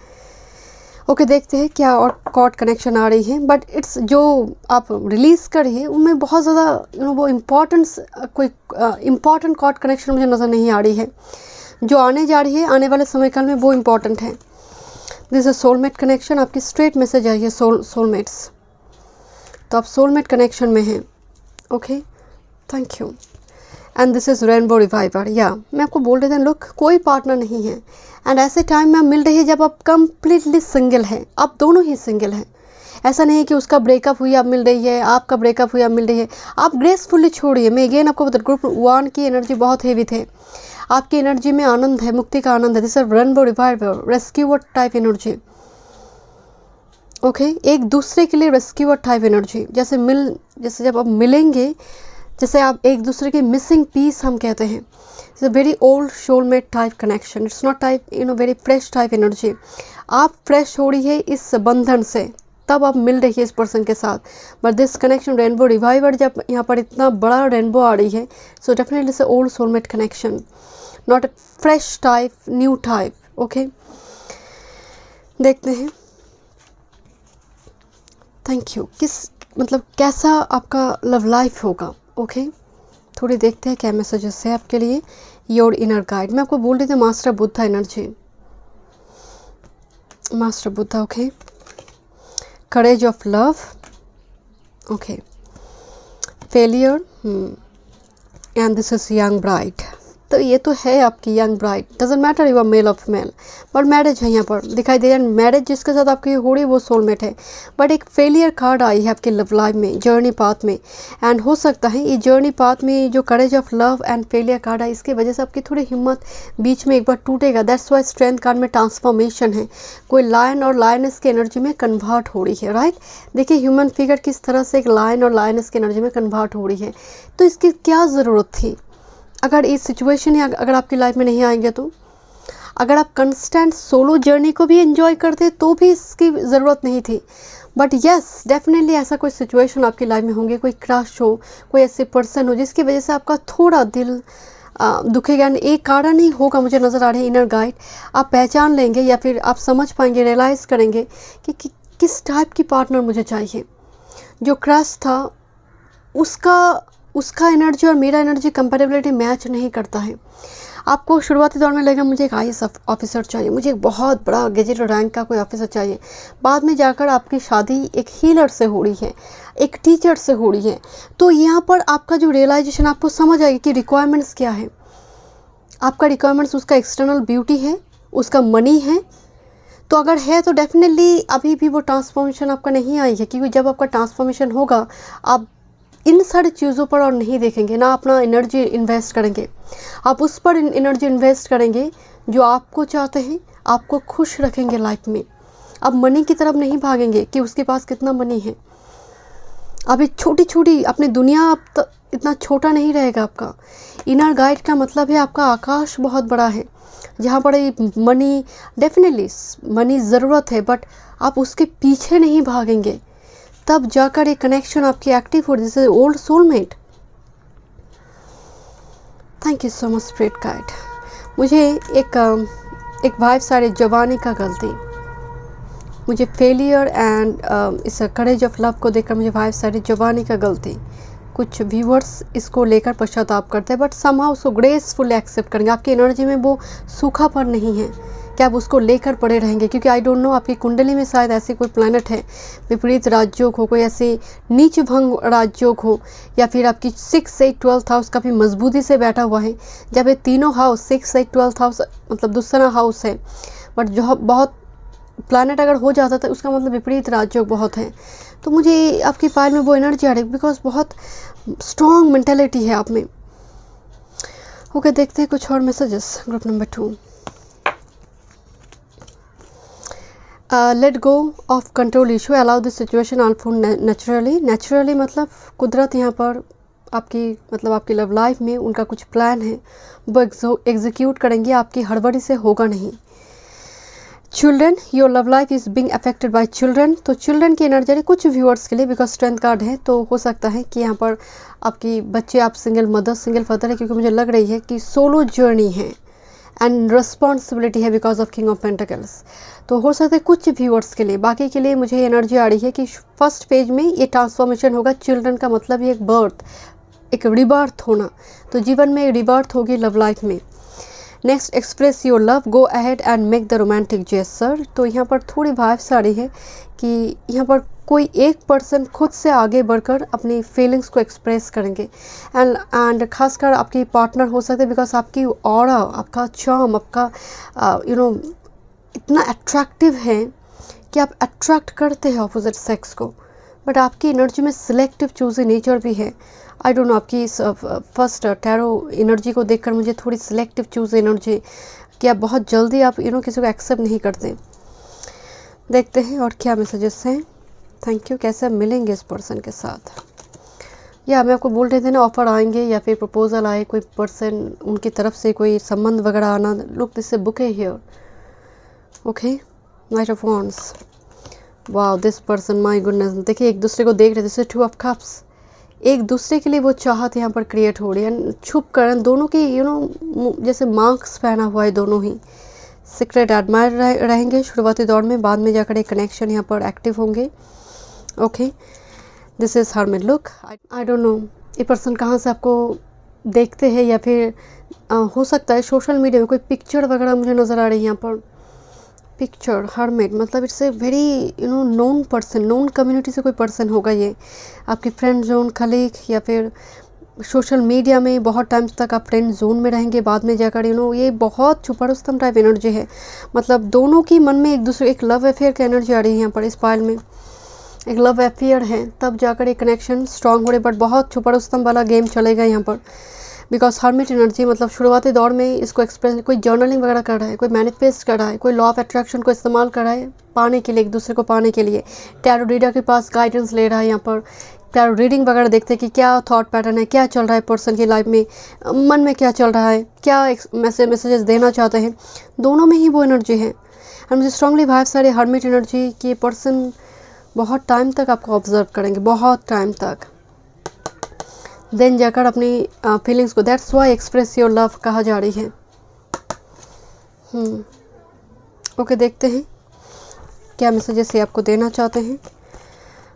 ओके, देखते हैं क्या और कॉर्ड कनेक्शन आ रही है, बट इट्स जो आप रिलीज़ करिए उनमें बहुत ज़्यादा वो इम्पॉर्टेंस, कोई इम्पॉर्टेंट कॉर्ड कनेक्शन मुझे नज़र नहीं आ रही है। जो आने जा रही है आने वाले समय काल में वो इम्पॉर्टेंट है। दिस इज सोलमेट कनेक्शन, आपकी स्ट्रेट मैसेज आई है सोलमेट्स, तो आप सोलमेट कनेक्शन में हैं। Okay, thank you. And this is rainbow reviver. या मैं आपको बोल रही थी लोग, कोई पार्टनर नहीं है, एंड ऐसे टाइम में मिल रही है जब आप कम्प्लीटली सिंगल हैं, आप दोनों ही सिंगल हैं। ऐसा नहीं है कि उसका ब्रेकअप हुई अब मिल रही है, आपका ब्रेकअप हुई अब मिल रही है। आप ग्रेसफुली छोड़िए। मैं अगेन आपको बता, ग्रुप 1 की एनर्जी बहुत हेवी थे, आपकी एनर्जी में आनंद है, मुक्ति का आनंद है। This is rainbow reviver, rescuer type energy. Okay, एक दूसरे के लिए रेस्क्यूअर टाइप एनर्जी। जैसे जब आप मिलेंगे, जैसे आप एक दूसरे के मिसिंग पीस हम कहते हैं। It's a very old soulmate type connection, it's not type very fresh type energy. आप फ्रेश हो रही है इस बंधन से, तब आप मिल रही है इस पर्सन के साथ। But this connection rainbow reviver, जब यहाँ पर इतना बड़ा रेनबो आ रही है, so definitely it's a old soulmate connection, not a fresh type, new type. Okay, देखते हैं। Thank you. कैसा आपका लव लाइफ होगा। ओके, थोड़ी देखते हैं क्या मैसेजेस है आपके लिए। योर इनर गाइड, मैं आपको बोल रही थी master Buddha energy, master Buddha. Okay, courage of love. Okay, failure, and this is young bride. तो ये तो है आपकी young bride, doesn't matter you are male of male, but marriage है यहाँ पर दिखाई दे रहा है। मैरिज जिसके साथ आपकी हो रही है वो सोलमेट है, बट एक फेलियर कार्ड आई है आपके लव लाइफ में, जर्नी पाथ में। एंड हो सकता है ये जर्नी पाथ में जो करेज of love and failure card आई, इसकी वजह से आपकी थोड़ी हिम्मत बीच में एक बार टूटेगा। दैट्स वाई स्ट्रेंथ कार्ड में ट्रांसफॉर्मेशन है, कोई लायन और लायनस की एनर्जी में कन्वर्ट हो रही है। राइट, देखिए ह्यूमन फिगर किस तरह से एक लायन और लायनस की एनर्जी में कन्वर्ट हो रही है। तो इसकी क्या ज़रूरत थी? अगर इस सिचुएशन या अगर आपकी लाइफ में नहीं आएंगे, तो अगर आप कंस्टेंट सोलो जर्नी को भी एंजॉय करते तो भी इसकी ज़रूरत नहीं थी। बट यस, डेफिनेटली ऐसा कोई सिचुएशन आपकी लाइफ में होंगे, कोई क्रश हो, कोई ऐसे पर्सन हो जिसकी वजह से आपका थोड़ा दिल दुखेगा। एक कारण ही होगा, मुझे नज़र आ रही है इनर गाइड। आप पहचान लेंगे या फिर आप समझ पाएंगे, रियलाइज़ करेंगे कि किस टाइप की पार्टनर मुझे चाहिए। जो क्रश था उसका एनर्जी और मेरा एनर्जी कंपेरेबिलिटी मैच नहीं करता है। आपको शुरुआती दौर में लगेगा मुझे एक IAS ऑफिसर चाहिए, मुझे एक बहुत बड़ा गेजेट रैंक का कोई ऑफिसर चाहिए। बाद में जाकर आपकी शादी एक हीलर से हो रही है, एक टीचर से हो रही है। तो यहाँ पर आपका जो रियलाइजेशन, आपको समझ आएगी कि रिक्वायरमेंट्स क्या है। आपका रिक्वायरमेंट्स उसका एक्सटर्नल ब्यूटी है, उसका मनी है। तो अगर है तो डेफिनेटली अभी भी वो ट्रांसफॉर्मेशन आपका नहीं आई है, क्योंकि जब आपका ट्रांसफॉर्मेशन होगा आप इन सारी चीज़ों पर और नहीं देखेंगे, ना अपना एनर्जी इन्वेस्ट करेंगे। आप उस पर एनर्जी इन्वेस्ट करेंगे जो आपको चाहते हैं, आपको खुश रखेंगे लाइफ में। अब मनी की तरफ नहीं भागेंगे कि उसके पास कितना मनी है। अभी छोटी छोटी अपनी दुनिया अब इतना छोटा नहीं रहेगा आपका। इनर गाइड का मतलब है आपका आकाश बहुत बड़ा है, जहाँ पर मनी, डेफिनेटली मनी ज़रूरत है, बट आप उसके पीछे नहीं भागेंगे, तब जाकर एक कनेक्शन आपकी एक्टिव हो। This is old soulmate. Thank you so much spirit guide. मुझे एक वाइफ सारे जवानी का गलती, मुझे फेलियर एंड इस करेज ऑफ लव को देखकर मुझे वाइफ सारे जवानी का गलती। कुछ व्यूअर्स इसको लेकर पश्चाताप करते हैं, बट समहाउ उसको ग्रेसफुली एक्सेप्ट करेंगे। आपकी एनर्जी में वो सूखापन नहीं है कि आप उसको लेकर पड़े रहेंगे, क्योंकि आई डोंट नो आपकी कुंडली में शायद ऐसी कोई प्लैनेट है, विपरीत राजयोग हो, कोई ऐसी नीच भंग राजयोग हो, या फिर आपकी 6, 8, 12th हाउस काफ़ी मजबूती से बैठा हुआ है। जब ये तीनों हाउस 6, 8, 12th हाउस मतलब दूसरा हाउस है, बट जो बहुत प्लैनेट अगर हो जाता था उसका मतलब विपरीत राजयोग बहुत है। तो मुझे आपकी फाइल में वो एनर्जी आ रही है, बिकॉज बहुत स्ट्रॉन्ग मेंटेलिटी है आप में। ओके, देखते हैं कुछ और messages. Group number 2, let go of control issue, allow this situation unfold naturally. Naturally मतलब कुदरत यहाँ पर आपकी लव लाइफ में उनका कुछ प्लान है, वो एग्जीक्यूट करेंगे, आपकी हड़बड़ी से होगा नहीं। Children, your love life is being affected by children. तो चिल्ड्रन की एनर्जी कुछ व्यूअर्स के लिए, बिकॉज स्ट्रेंथ कार्ड है, तो हो सकता है कि यहाँ पर आपकी बच्चे, आप सिंगल मदर, सिंगल फादर है, क्योंकि मुझे लग रही है कि सोलो जर्नी है एंड रिस्पॉन्सिबिलिटी है because of king of pentacles. तो हो सकता है कुछ व्यूअर्स के लिए, बाकी के लिए मुझे एनर्जी आ रही है कि फर्स्ट पेज में ये ट्रांसफॉर्मेशन होगा। चिल्ड्रन का मतलब ये एक बर्थ, एक रिबर्थ होना, तो जीवन में रिबर्थ होगी लव लाइफ में। Next, express your love, go ahead and make the romantic gesture. तो यहाँ पर थोड़ी वाइब्स आ रही है कि यहाँ पर कोई एक पर्सन खुद से आगे बढ़कर अपनी फीलिंग्स को एक्सप्रेस करेंगे एंड खासकर आपकी पार्टनर हो सकते हैं, बिकॉज आपकी ऑरा, आपका चार्म, आपका इतना अट्रैक्टिव है कि आप अट्रैक्ट करते हैं ऑपोजिट सेक्स को, बट आपकी एनर्जी में सिलेक्टिव चूजी नेचर भी है। आई डोंट नो, आपकी फर्स्ट टैरो एनर्जी को देखकर मुझे थोड़ी सिलेक्टिव चूज एनर्जी कि आप बहुत जल्दी आप किसी को एक्सेप्ट नहीं करते। देखते हैं और क्या मैसेजेस हैं। Thank you. कैसे मिलेंगे इस पर्सन के साथ, या मैं आपको बोल रहे थे ना, ऑफर आएंगे या फिर प्रपोजल आए, कोई पर्सन उनकी तरफ से कोई संबंध वगैरह आना। लुक दिस बुक है here, okay, night of wands. Wow, this person, my goodness, देखिए एक दूसरे को देख रहे थे। This is two of cups, एक दूसरे के लिए वो चाहत यहाँ पर क्रिएट हो रही है, छुप कर दोनों की जैसे मार्क्स पहना हुआ है दोनों ही। सीक्रेट एडमायर रहेंगे शुरुआती दौर में, बाद में जाकर एक कनेक्शन यहाँ पर एक्टिव होंगे। Okay, this is hermit. Look, I don't know ये पर्सन कहाँ से आपको देखते हैं, या फिर हो सकता है सोशल मीडिया में कोई पिक्चर वगैरह मुझे नज़र आ रही है यहाँ पर। पिक्चर, हरमिट, मतलब it's a very known person, known community से कोई पर्सन होगा ये, आपकी फ्रेंड जोन, कलीग, या फिर सोशल मीडिया में बहुत टाइम तक आप फ्रेंड जोन में रहेंगे, बाद में जाकर ये बहुत छुपरस्तम टाइप एनर्जी है। मतलब दोनों की मन में एक दूसरे, एक लव अफेयर की एनर्जी आ रही है यहाँ पर। इस पाइल में एक लव अफेयर है, तब जाकर एक कनेक्शन स्ट्रांग हो रहे, बट बहुत छुपरस्तम वाला गेम चलेगा यहाँ पर। बिकॉज हरमिट एनर्जी मतलब शुरुआती दौर में इसको एक्सप्रेस, कोई जर्नलिंग वगैरह कर रहा है, कोई मैनिफेस्ट कर रहा है, कोई लॉ ऑफ अट्रैक्शन को इस्तेमाल कर रहा है पाने के लिए, एक दूसरे को पाने के लिए। टैरो रीडर के पास गाइडेंस ले रहा है यहाँ पर। टैरो रीडिंग वगैरह देखते हैं कि क्या थॉट पैटर्न है, क्या चल रहा है पर्सन की लाइफ में, मन में क्या चल रहा है, क्या मैसेजेस देना चाहते हैं, दोनों में ही वो एनर्जी है। और मुझे स्ट्रांगली वाइब सारे हरमिट एनर्जी कि पर्सन बहुत टाइम तक आपको ऑब्जर्व करेंगे, बहुत टाइम तक, देन जाकर अपनी फीलिंग्स को, that's why express your love कहा जा रही है। ओके, देखते हैं क्या मैसेजेस ये आपको देना चाहते हैं।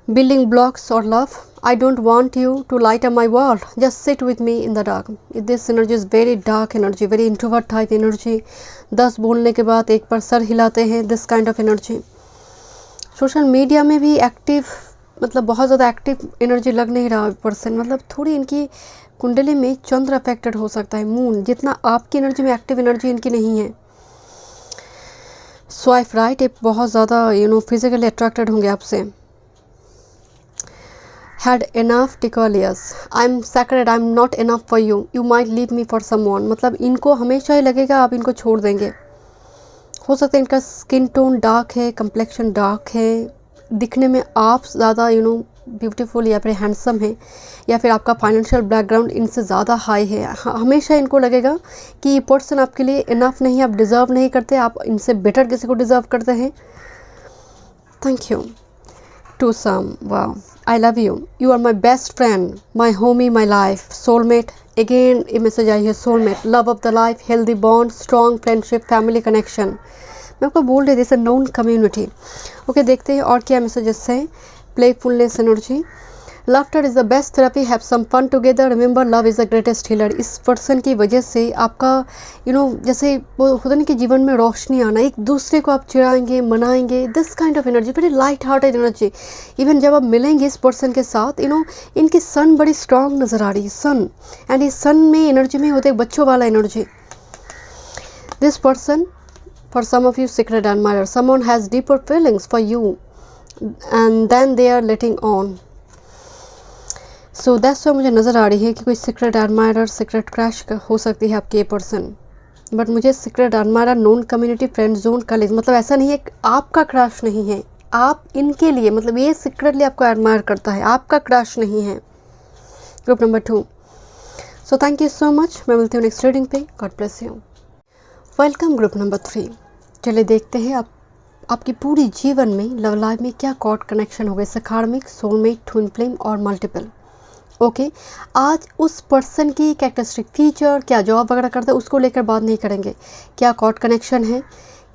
बिल्डिंग ब्लॉक्स और love, I don't want you to light up my world, just sit with me in the dark. This energy is very dark energy, very introvert type energy. 10 बोलने के बाद एक पर सर हिलाते हैं, this kind of energy. Social media में भी एक्टिव, मतलब बहुत ज़्यादा एक्टिव एनर्जी लग नहीं रहा पर्सन, मतलब थोड़ी इनकी कुंडली में चंद्र अफेक्टेड हो सकता है, मून, जितना आपकी एनर्जी में एक्टिव एनर्जी इनकी नहीं है। स्वाइप राइट, एक बहुत ज़्यादा फिजिकली अट्रैक्टेड होंगे आपसे। हैड इनफ टिकलियस, I am scared, I am not enough for you, you might leave me for someone. मतलब इनको हमेशा ही लगेगा आप इनको छोड़ देंगे। हो सकता है इनका स्किन टोन डार्क है, कम्प्लेक्शन डार्क है, दिखने में आप ज़्यादा ब्यूटीफुल या फिर हैंडसम है, या फिर आपका फाइनेंशियल बैकग्राउंड इनसे ज़्यादा हाई है। हमेशा इनको लगेगा कि ये पर्सन आपके लिए इनफ नहीं है, आप डिज़र्व नहीं करते, आप इनसे बेटर किसी को डिज़र्व करते हैं। Thank you. To sum, wow, I love you, you are my best friend, my homie, my life, soulmate. Again ये मैसेज आई है, soulmate, love of the life, healthy bond, strong friendship, family connection. मैं आपको बोल रही थी इसे known community. Okay, देखते हैं और क्या मैसेजेस हैं। Playfulness energy, laughter is the best therapy, have some fun together, remember love is the greatest healer. इस पर्सन की वजह से आपका जैसे वो होता नहीं कि जीवन में रोशनी आना, एक दूसरे को आप चिढ़ाएंगे, मनाएंगे, this kind of energy, very light hearted energy. Even जब आप मिलेंगे इस पर्सन के साथ इनकी सन बड़ी स्ट्रांग नज़र आ रही है, सन, एंड इस सन में एनर्जी में होते बच्चों वाला energy. This person, for some of you, secret admirer, someone has deeper feelings for you and then they are letting on, so that's why मुझे नज़र आ रही है कि कोई सीक्रेट एडमायरर, सीक्रेट क्रश हो सकती है आपकी ये पर्सन। बट मुझे secret admirer, non community, friend zone, colleague, मतलब ऐसा नहीं है आपका क्रश नहीं है, आप इनके लिए, मतलब ये सीक्रेटली आपको एडमायर करता है, आपका क्रश नहीं है। Group number 2। So thank you so much, मैं मिलती हूँ नेक्स्ट रीडिंग पे। God bless you. Welcome group number 3। चलिए देखते हैं आपकी पूरी जीवन में लव लाइफ में क्या कॉर्ड कनेक्शन हो गए, सकार्मिक, सोलमेट, ट्विन फ्लेम और मल्टीपल। ओके आज उस पर्सन की कैरेक्टरिस्टिक फीचर, क्या जॉब वगैरह करता है, उसको लेकर बात नहीं करेंगे। क्या कॉर्ड कनेक्शन है,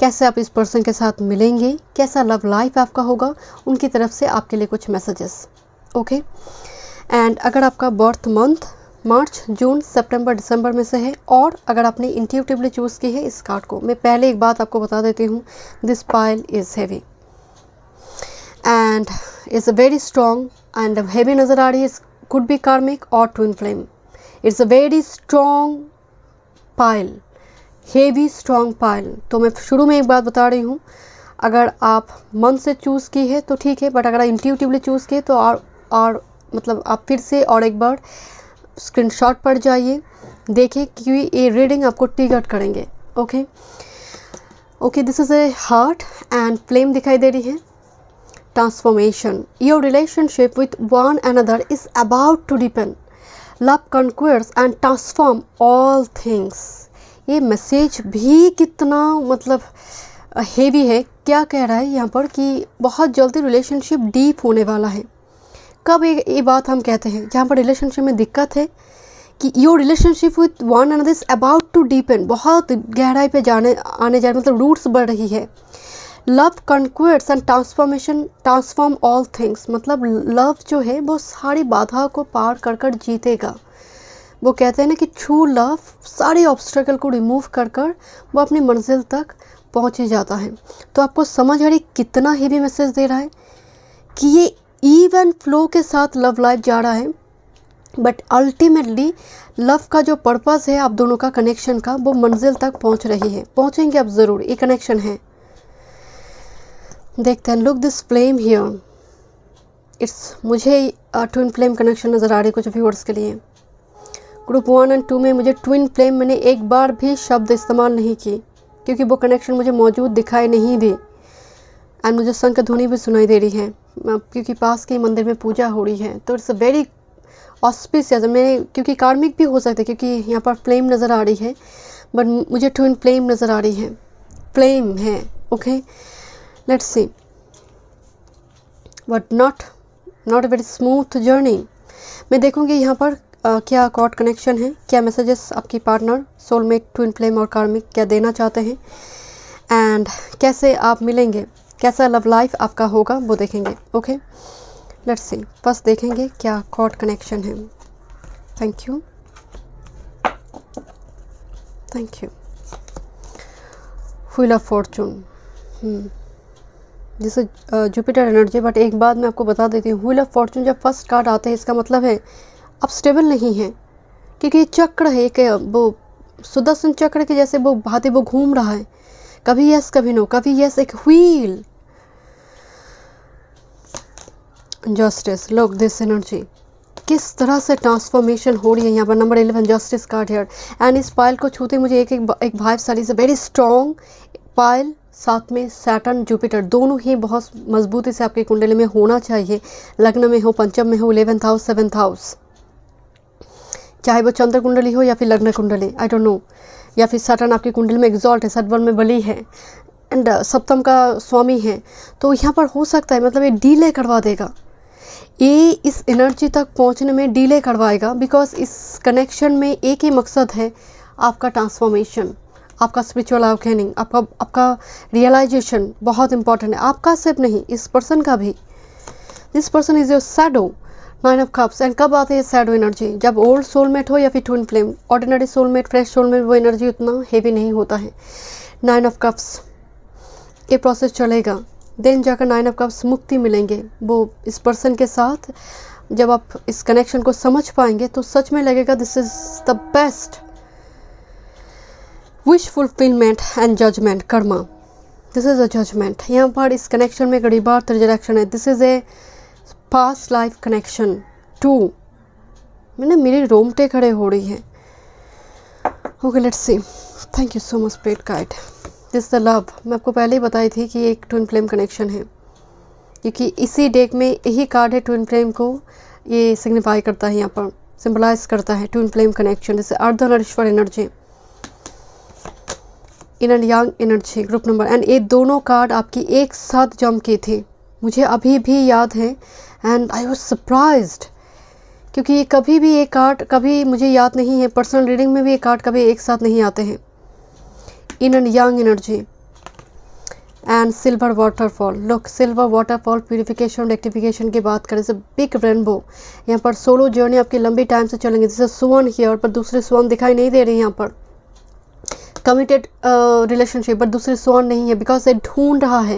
कैसे आप इस पर्सन के साथ मिलेंगे, कैसा लव लाइफ आपका होगा, उनकी तरफ से आपके लिए कुछ मैसेजेस। ओके एंड अगर आपका बर्थ मंथ मार्च, जून, सितंबर, दिसंबर में से है और अगर आपने इंट्यूटिवली चूज़ की है इस कार्ड को, मैं पहले एक बात आपको बता देती हूँ, this pile is heavy and is a very strong and heavy नज़र आ रही है। कुड बी कार्मिक और twin flame. It's a very strong pile, heavy strong pile. तो मैं शुरू में एक बात बता रही हूँ, अगर आप मन से चूज़ की है तो ठीक है, बट अगर आप इंट्यूटिवली चूज़ किए तो और मतलब आप फिर से और एक बार स्क्रीनशॉट पर जाइए, देखिए क्योंकि ये रीडिंग आपको ट्रिगर करेंगे। Okay okay this is a heart and flame दिखाई दे रही है। Transformation, your relationship with one another is about to depend, love conquers and transform all things. ये मैसेज भी कितना मतलब हेवी है। क्या कह रहा है यहाँ पर कि बहुत जल्दी रिलेशनशिप डीप होने वाला है। कब ये बात हम कहते हैं, जहाँ पर रिलेशनशिप में दिक्कत है कि your relationship with one another is about to deepen, बहुत गहराई पे आने जाने मतलब रूट्स बढ़ रही है। Love conquers and transformation, transform all things, मतलब लव जो है वो सारी बाधा को पार कर कर जीतेगा। वो कहते हैं ना कि ट्रू लव सारे ऑब्स्टेकल को रिमूव कर कर वो अपनी मंजिल तक पहुँच ही जाता है। तो आपको समझ आ रही कितना हेवी मैसेज दे रहा है कि ये इवन फ्लो के साथ लव लाइफ जा रहा है, बट अल्टीमेटली लव का जो पर्पस है आप दोनों का कनेक्शन का, वो मंजिल तक पहुंच रही है, पहुंचेंगे अब ज़रूर, ये कनेक्शन है। देखते हैं, look this flame here, it's मुझे ट्विन फ्लेम कनेक्शन नज़र आ रही है कुछ व्यूअर्स के लिए। ग्रुप 1 और 2 में मुझे ट्विन फ्लेम मैंने एक बार भी शब्द इस्तेमाल नहीं की क्योंकि वो कनेक्शन मुझे मौजूद दिखाई नहीं दी एंड मुझे शंख ध्वनि भी सुनाई दे रही है क्योंकि पास के मंदिर में पूजा हो रही है। तो इट्स अ वेरी ऑस्पिशियस, मैं क्योंकि कार्मिक भी हो सकता है क्योंकि यहाँ पर फ्लेम नज़र आ रही है, बट मुझे ट्विन फ्लेम नज़र आ रही है, फ्लेम है। Okay let's C, but not a very smooth journey. मैं देखूँगी यहाँ पर क्या कॉर्ड कनेक्शन है, क्या मैसेजेस आपकी पार्टनर, सोलमेट, ट्विन फ्लेम और कार्मिक क्या देना चाहते हैं एंड कैसे आप मिलेंगे, कैसा लव लाइफ आपका होगा वो देखेंगे। ओके लेट्स सी, फर्स्ट देखेंगे क्या कॉर्ड कनेक्शन है। Thank you wheel of Fortune, जैसे जुपिटर एनर्जी। बट एक बात मैं आपको बता देती हूँ, व्हील ऑफ फॉर्चून जब फर्स्ट कार्ड आते हैं इसका मतलब है आप स्टेबल नहीं हैं, क्योंकि ये चक्र है, एक वो सुदर्शन चक्र के जैसे वो भांति वो घूम रहा है, कभी यस कभी नो, कभी यस, एक wheel. Justice, look this energy, किस तरह से ट्रांसफॉर्मेशन हो रही है यहाँ पर। Number 11 justice card here and इस पाइल को छूते मुझे एक भाइब सारी से वेरी स्ट्रॉन्ग पाइल, साथ में सैटर्न जुपिटर दोनों ही बहुत मजबूती से आपकी कुंडली में होना चाहिए, लग्न में हो, पंचम में हो, 11th हाउस, 7th हाउस, चाहे वो चंद्र कुंडली हो या फिर लग्न कुंडली, आई डोंट नो, या फिर सैटर्न आपकी कुंडली में एग्जॉल्ट है, सतवर्म में बली है एंड सप्तम का स्वामी है। तो यहाँ पर हो सकता है मतलब ये डीले करवा देगा, ये इस एनर्जी तक पहुँचने में डीले करवाएगा, बिकॉज इस कनेक्शन में एक ही मकसद है, आपका ट्रांसफॉर्मेशन, आपका स्पिरिचुअल अवेकनिंग, आपका रियलाइजेशन बहुत इंपॉर्टेंट है, आपका सिर्फ नहीं, इस पर्सन का भी। This person is your shadow, 9 of cups. And कब आते हैं शैडो एनर्जी, जब ओल्ड सोलमेट हो या फिर twin flame. Ordinary soulmate, fresh soulmate, वो एनर्जी उतना हेवी नहीं होता है। 9 ऑफ कप्स, ये प्रोसेस चलेगा, देन जाकर 9 ऑफ कप्स मुक्ति मिलेंगे। वो इस पर्सन के साथ जब आप इस कनेक्शन को समझ पाएंगे तो सच में लगेगा this is the best. Wish fulfilment and judgement, karma, this is a judgement. यहाँ पर इस कनेक्शन में रीबर्थ, रिजरेक्शन है। This is a past life connection 2। मैंने मेरी रोमटे खड़े हो रही है। Okay let's see, thank you so much spirit guide. This the love, मैं आपको पहले ही बताई थी कि एक ट्विन फ्लेम कनेक्शन है, क्योंकि इसी डेक में यही कार्ड है ट्विन फ्लेम को ये सिग्निफाई करता है, यहाँ पर सिंबलाइज करता है ट्विन फ्लेम कनेक्शन। जैसे Ardhanarishvara energy, yin and yang energy, group number. And ये दोनों कार्ड आपकी एक साथ जम की थी, मुझे अभी भी याद है एंड आई वॉज सरप्राइज्ड क्योंकि ये कभी भी एक कार्ड, कभी मुझे याद नहीं है, पर्सनल रीडिंग में भी ये कार्ड कभी एक साथ नहीं आते हैं। इन and yang energy and silver waterfall. Look, silver waterfall purification rectification की बात करें, बिग रेनबो। यहाँ पर सोलो जर्नी आपकी लंबी टाइम से चलेंगे, जैसे स्वान हियर, पर दूसरे स्वान दिखाई नहीं दे रही है यहाँ पर। कमिटेड रिलेशनशिप, बट दूसरी स्वान नहीं है, बिकॉज ये ढूंढ रहा है।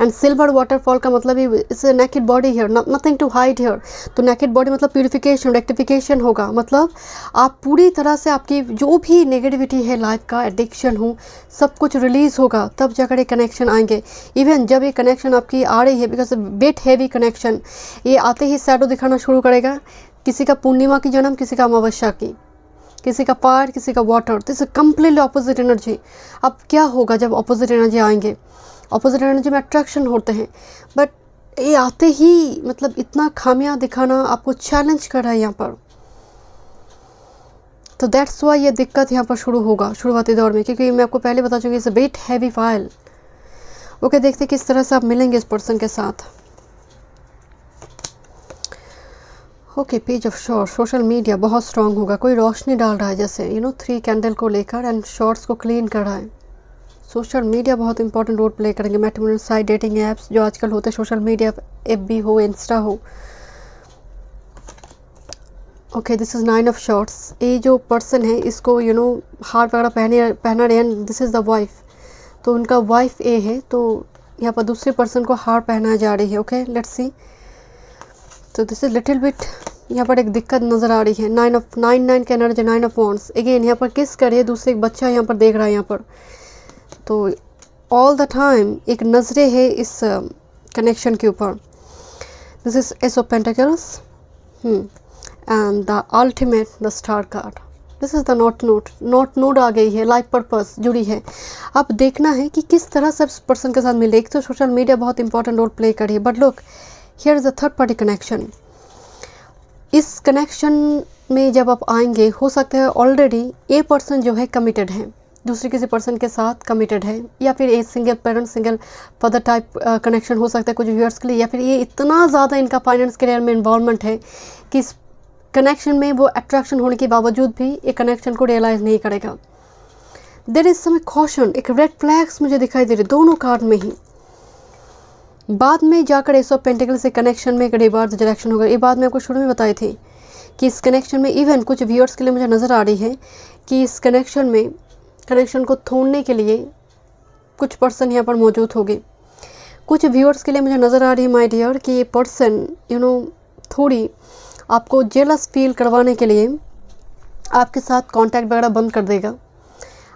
एंड सिल्वर वाटरफॉल का मतलब ही it's a naked body here, nothing to hide here. तो नेकेड बॉडी मतलब प्यूरिफिकेशन रेक्टिफिकेशन होगा, मतलब आप पूरी तरह से आपकी जो भी नेगेटिविटी है लाइफ का, एडिक्शन हो, सब कुछ रिलीज़ होगा, तब जाकर ये कनेक्शन आएंगे। इवन जब ये कनेक्शन आपकी आ रही है, बिकॉज बिट हैवी कनेक्शन, ये आते ही शैडो दिखाना शुरू करेगा। किसी का पूर्णिमा की जन्म, किसी का अमावस्या की, किसी का फायर, किसी का water. This is completely opposite energy. अब क्या होगा जब ऑपोजिट एनर्जी आएंगे? ऑपोजिट एनर्जी में अट्रैक्शन होते हैं, बट ये आते ही मतलब इतना खामियां दिखाना आपको चैलेंज कर रहा है यहाँ पर। तो दैट्स वाई ये दिक्कत यहाँ पर शुरू होगा शुरुआती दौर में, क्योंकि मैं आपको पहले बता चुकी, it's a weight heavy file. Okay, देखते किस तरह से आप मिलेंगे इस पर्सन के साथ। Okay, page of short. Social media बहुत स्ट्रांग होगा, कोई रोशनी डाल रहा है, जैसे 3 कैंडल को लेकर एंड शॉर्ट्स को क्लीन कर रहा है। सोशल मीडिया बहुत इंपॉर्टेंट रोल प्ले करेंगे। मैट्रिमोनियल साइट, डेटिंग ऐप्स जो आजकल होते हैं, सोशल मीडिया, एफबी हो, इंस्टा हो। Okay, this is 9 of shorts. ये जो पर्सन है इसको हार्ट वगैरह पहना रहे हैं, दिस इज़ द वाइफ। तो उनका वाइफ ए है, तो यहाँ पर दूसरे पर्सन को हार पहनाया जा रही है। ओके, लेट्स सी। तो दिस इज लिटिल बिट, यहाँ पर एक दिक्कत नज़र आ रही है। 9 का एनर्जी, 9 ऑफ वॉन्ड्स। अगेन यहाँ पर किस कर रही है, दूसरे एक बच्चा यहाँ पर देख रहा है यहाँ पर। तो ऑल द टाइम एक नज़रें है इस कनेक्शन के ऊपर। This is ace of pentacles and the ultimate, the star card. This is the not note आ गई है, लाइफ पर्पस जुड़ी है। अब देखना है कि किस तरह से इस पर्सन के साथ मिले। एक तो सोशल मीडिया बहुत इंपॉर्टेंट रोल प्ले कर रही है, but look here is a third party connection. इस कनेक्शन में जब आप आएंगे, हो सकता है ऑलरेडी ये पर्सन जो है कमिटेड है, दूसरे किसी पर्सन के साथ कमिटेड है, या फिर ये single parent single father type connection हो सकता है कुछ व्यूअर्स के लिए, या फिर ये इतना ज़्यादा इनका फाइनेंस करियर में इन्वॉल्वमेंट है कि इस कनेक्शन में वो अट्रैक्शन होने के बावजूद भी एक कनेक्शन को रियलाइज़ नहीं करेगा। देयर इज सम कॉशन, एक रेड फ्लैग्स मुझे दिखाई दे रहे दोनों कार्ड में ही। बाद में जाकर एस ऑफ पेंटिकल से कनेक्शन में एक रिवर्स डायरेक्शन होगा। ये बात मैं आपको शुरू में बताई थी कि इस कनेक्शन में इवन कुछ व्यूअर्स के लिए मुझे नज़र आ रही है कि इस कनेक्शन में कनेक्शन को तोड़ने के लिए कुछ पर्सन यहाँ पर मौजूद होगी। कुछ व्यूअर्स के लिए मुझे नज़र आ रही है माय डियर कि ये पर्सन थोड़ी आपको जेलस फील करवाने के लिए आपके साथ कांटेक्ट वगैरह बंद कर देगा,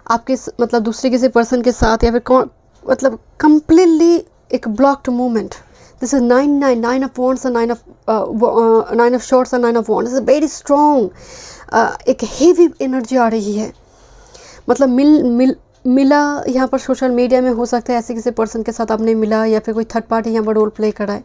आपके मतलब दूसरे किसी पर्सन के साथ, या फिर मतलब कम्प्लीटली एक blocked movement. This is 9 of wands और 9 ऑफ शॉर्ट्स और 9 of wands. This is very strong, एक हेवी एनर्जी आ रही है। मतलब मिला यहाँ पर सोशल मीडिया में हो सकता है ऐसे किसी पर्सन के साथ आपने मिला, या फिर कोई थर्ड पार्टी यहाँ पर रोल प्ले कर रहा है,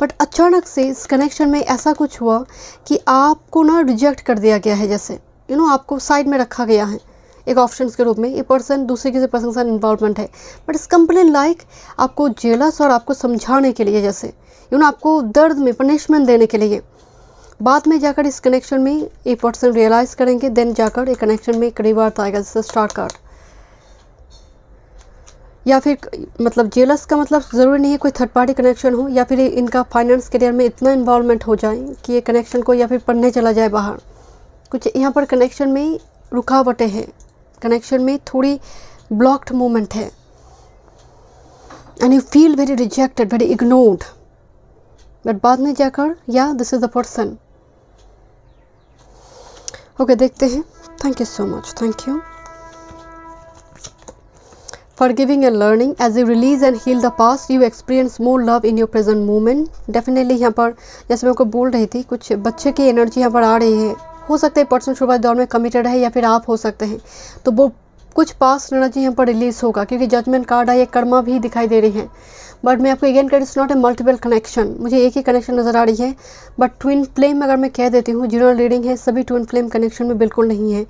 बट अचानक से इस कनेक्शन में ऐसा कुछ हुआ कि आपको ना रिजेक्ट कर दिया गया है, जैसे आपको साइड में रखा गया है एक ऑप्शंस के रूप में। ये पर्सन दूसरे किसी पर्सन के साथ इन्वॉल्वमेंट है, बट इस कंप्लीट लाइक आपको जेलस और आपको समझाने के लिए, जैसे आपको दर्द में पनिशमेंट देने के लिए। बाद में जाकर इस कनेक्शन में ये पर्सन रियलाइज़ करेंगे, देन जाकर एक कनेक्शन में एक रिवर्स आएगा, जैसे स्टार कार्ड। या फिर मतलब जेलस का मतलब ज़रूरी नहीं है कोई थर्ड पार्टी कनेक्शन हो, या फिर इनका फाइनेंस करियर में इतना इन्वॉल्वमेंट हो जाए कि ये कनेक्शन को या फिर पढ़ने चला जाए बाहर। कुछ यहाँ पर कनेक्शन में रुकावटें हैं, कनेक्शन में थोड़ी ब्लॉक्ड मूवमेंट है, and you feel very rejected, very ignored. But बाद में जाकर या this is the person. Okay, देखते हैं। Thank you so much, thank you forgiving and learning. As you release and heal the past, you experience more love in your present moment. Definitely यहाँ पर जैसे मैं आपको बोल रही थी, कुछ बच्चे की एनर्जी यहाँ पर आ रही है। हो सकता है पर्सन शुरुआती दौर में कमिटेड है, या फिर आप हो सकते हैं, तो वो कुछ पास्ट एनर्जी यहाँ पर रिलीज होगा, क्योंकि जजमेंट कार्ड है, ये कर्मा भी दिखाई दे रही है। बट मैं आपको अगेन कह, it's not a multiple connection, मुझे एक ही कनेक्शन नज़र आ रही है। बट ट्विन फ्लेम अगर मैं कह देती हूँ, जनरल रीडिंग है, सभी ट्विन फ्लेम कनेक्शन में बिल्कुल नहीं है।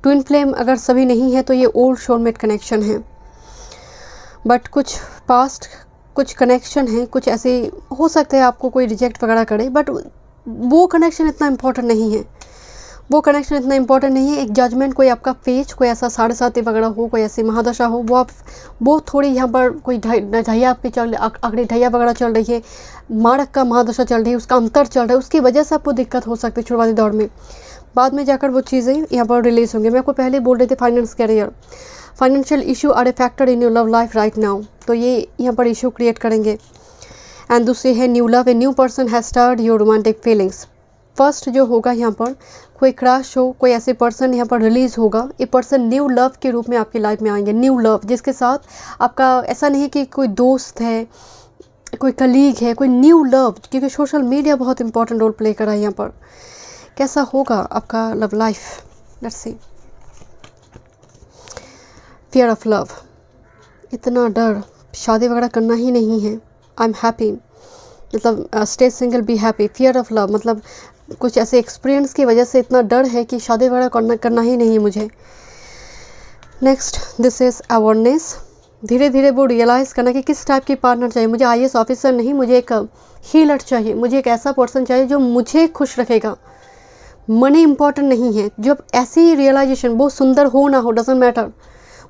ट्विन फ्लेम अगर सभी नहीं है तो ये ओल्ड सोलमेट कनेक्शन है। बट कुछ पास्ट कुछ कनेक्शन है, कुछ ऐसे हो सकते हैं आपको कोई रिजेक्ट वगैरह करे, बट वो कनेक्शन इतना इम्पोर्टेंट नहीं है, वो कनेक्शन इतना इम्पोर्टेंट नहीं है। एक जजमेंट, कोई आपका पेज, कोई ऐसा 7.5 वगैरह हो, कोई ऐसी महादशा हो, वो थोड़ी यहाँ पर कोई ढैया आपकी चल रही, आखिरी ढैया वगैरह चल रही है, मारक का महादशा चल रही है, उसका अंतर चल रहा है, उसकी वजह से आपको दिक्कत हो सकती है शुरुआती दौर में। बाद में जाकर वो चीज़ें यहाँ पर रिलीज़ होंगी। मैं आपको पहले बोल रही थी finance career, financial issue are a factor in your love life right now, तो ये यहाँ पर इशू क्रिएट करेंगे। एंड दूसरी है new love, a new person has start your romantic feelings. First जो होगा यहाँ पर कोई क्रश हो, कोई ऐसे पर्सन यहाँ पर रिलीज़ होगा, ये पर्सन न्यू लव के रूप में आपकी लाइफ में आएंगे। न्यू लव जिसके साथ आपका ऐसा नहीं है कि कोई दोस्त है, कोई कलीग है, कोई न्यू लव, क्योंकि सोशल मीडिया बहुत इंपॉर्टेंट रोल प्ले कर रहा है यहाँ पर। कैसा होगा आपका love life, let's see. Fear of love, इतना डर, शादी वगैरह करना ही नहीं है, आई एम हैप्पी, मतलब stay single be happy. Fear of love मतलब कुछ ऐसे एक्सपीरियंस की वजह से इतना डर है कि शादी वगैरह करना ही नहीं है मुझे। नेक्स्ट, दिस इज़ अवेयरनेस, धीरे धीरे वो रियलाइज़ करना कि किस टाइप की पार्टनर चाहिए मुझे। IAS ऑफिसर नहीं, मुझे एक हीलर चाहिए, मुझे एक ऐसा पर्सन चाहिए जो मुझे खुश रखेगा। मनी इंपॉर्टेंट नहीं है। जब ऐसी रियलाइजेशन, वो सुंदर हो ना हो डजेंट मैटर,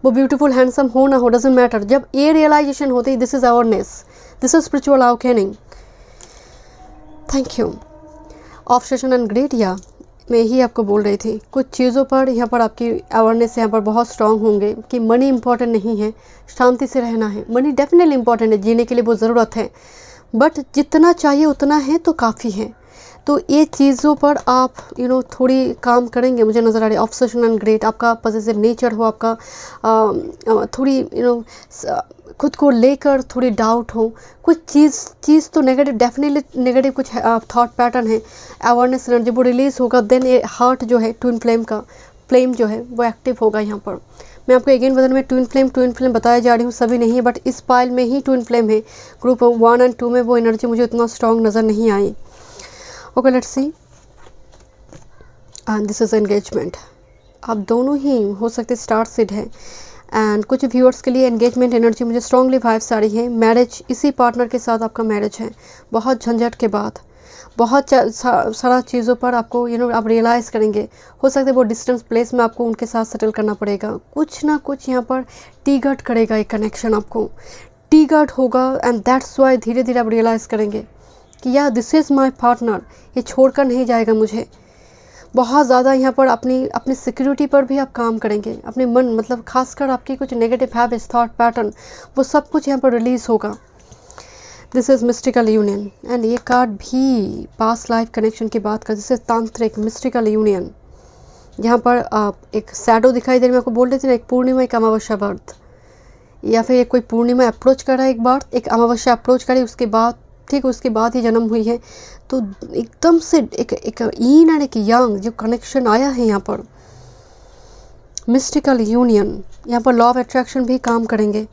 वो ब्यूटीफुल हैंडसम हो ना हो डजेंट मैटर, जब ये रियलाइजेशन होती है, this is awareness, this is spiritual awakening. Thank you. Obsession and greed, या मैं ही आपको बोल रही थी, कुछ चीज़ों पर यहाँ पर आपकी अवेयरनेस यहाँ पर बहुत स्ट्रांग होंगे कि मनी इंपॉर्टेंट नहीं है, शांति से रहना है। मनी डेफिनेटली इंपॉर्टेंट है, जीने के लिए वो ज़रूरत है, बट जितना चाहिए उतना है तो काफ़ी है। तो ये चीज़ों पर आप थोड़ी काम करेंगे, मुझे नज़र आ रही है। ऑब्सेशन एंड ग्रेट, आपका पॉजिटिव नेचर हो, आपका थोड़ी खुद को लेकर थोड़ी डाउट हो, कुछ चीज़ तो नेगेटिव, डेफिनेटली नेगेटिव कुछ थॉट पैटर्न है। अवेयरनेस एनर्जी वो रिलीज़ होगा, देन ये हार्ट जो है ट्विन फ्लेम का फ्लेम जो है वो एक्टिव होगा यहाँ पर। मैं आपको अगेन बता, मैं ट्विन फ्लेम बताया जा रही हूँ, सभी नहीं है, बट इस पाइल में ही ट्विन फ्लेम है। ग्रुप 1 और 2 में वो एनर्जी मुझे उतना स्ट्रॉन्ग नज़र नहीं आई। Okay, let's see. And this is engagement, आप दोनों ही हो सकते स्टार सीड है। एंड कुछ व्यूअर्स के लिए एंगेजमेंट एनर्जी मुझे स्ट्रांगली वाइब्स आ रही है। मैरिज, इसी पार्टनर के साथ आपका मैरिज है, बहुत झंझट के बाद, बहुत सारा चीज़ों पर आपको आप रियलाइज़ करेंगे। हो सकता है वो डिस्टेंस प्लेस में आपको उनके साथ सेटल करना पड़ेगा, कुछ ना कुछ यहाँ पर टी-गट करेगा, एक कनेक्शन आपको टी-गट होगा। एंड दैट्स वाई धीरे धीरे आप रियलाइज़ करेंगे कि यार दिस इज़ माई पार्टनर, ये छोड़कर नहीं जाएगा मुझे। बहुत ज़्यादा यहाँ पर अपनी सिक्योरिटी पर भी आप काम करेंगे, अपने मन, मतलब खासकर आपकी कुछ नेगेटिव हैबिट्स, थॉट पैटर्न, वो सब कुछ यहाँ पर रिलीज़ होगा। This is mystical union, and ये कार्ड भी पास्ट लाइफ कनेक्शन की बात कर, जैसे तांत्रिक मिस्टिकल यूनियन। यहाँ पर आप एक शैडो दिखाई दे रही, मैं आपको बोल रही थी ना, एक पूर्णिमा, एक अमावस्या बर्थ, या फिर एक कोई पूर्णिमा अप्रोच कर रहा है एक बार, एक अमावस्या अप्रोच करी, उसके बाद ठीक उसके बाद ही जन्म हुई है। तो एकदम से एक ईन एंड एक यांग जो कनेक्शन आया है यहाँ पर, मिस्टिकल यूनियन। यहाँ पर लॉ ऑफ अट्रैक्शन भी काम करेंगे।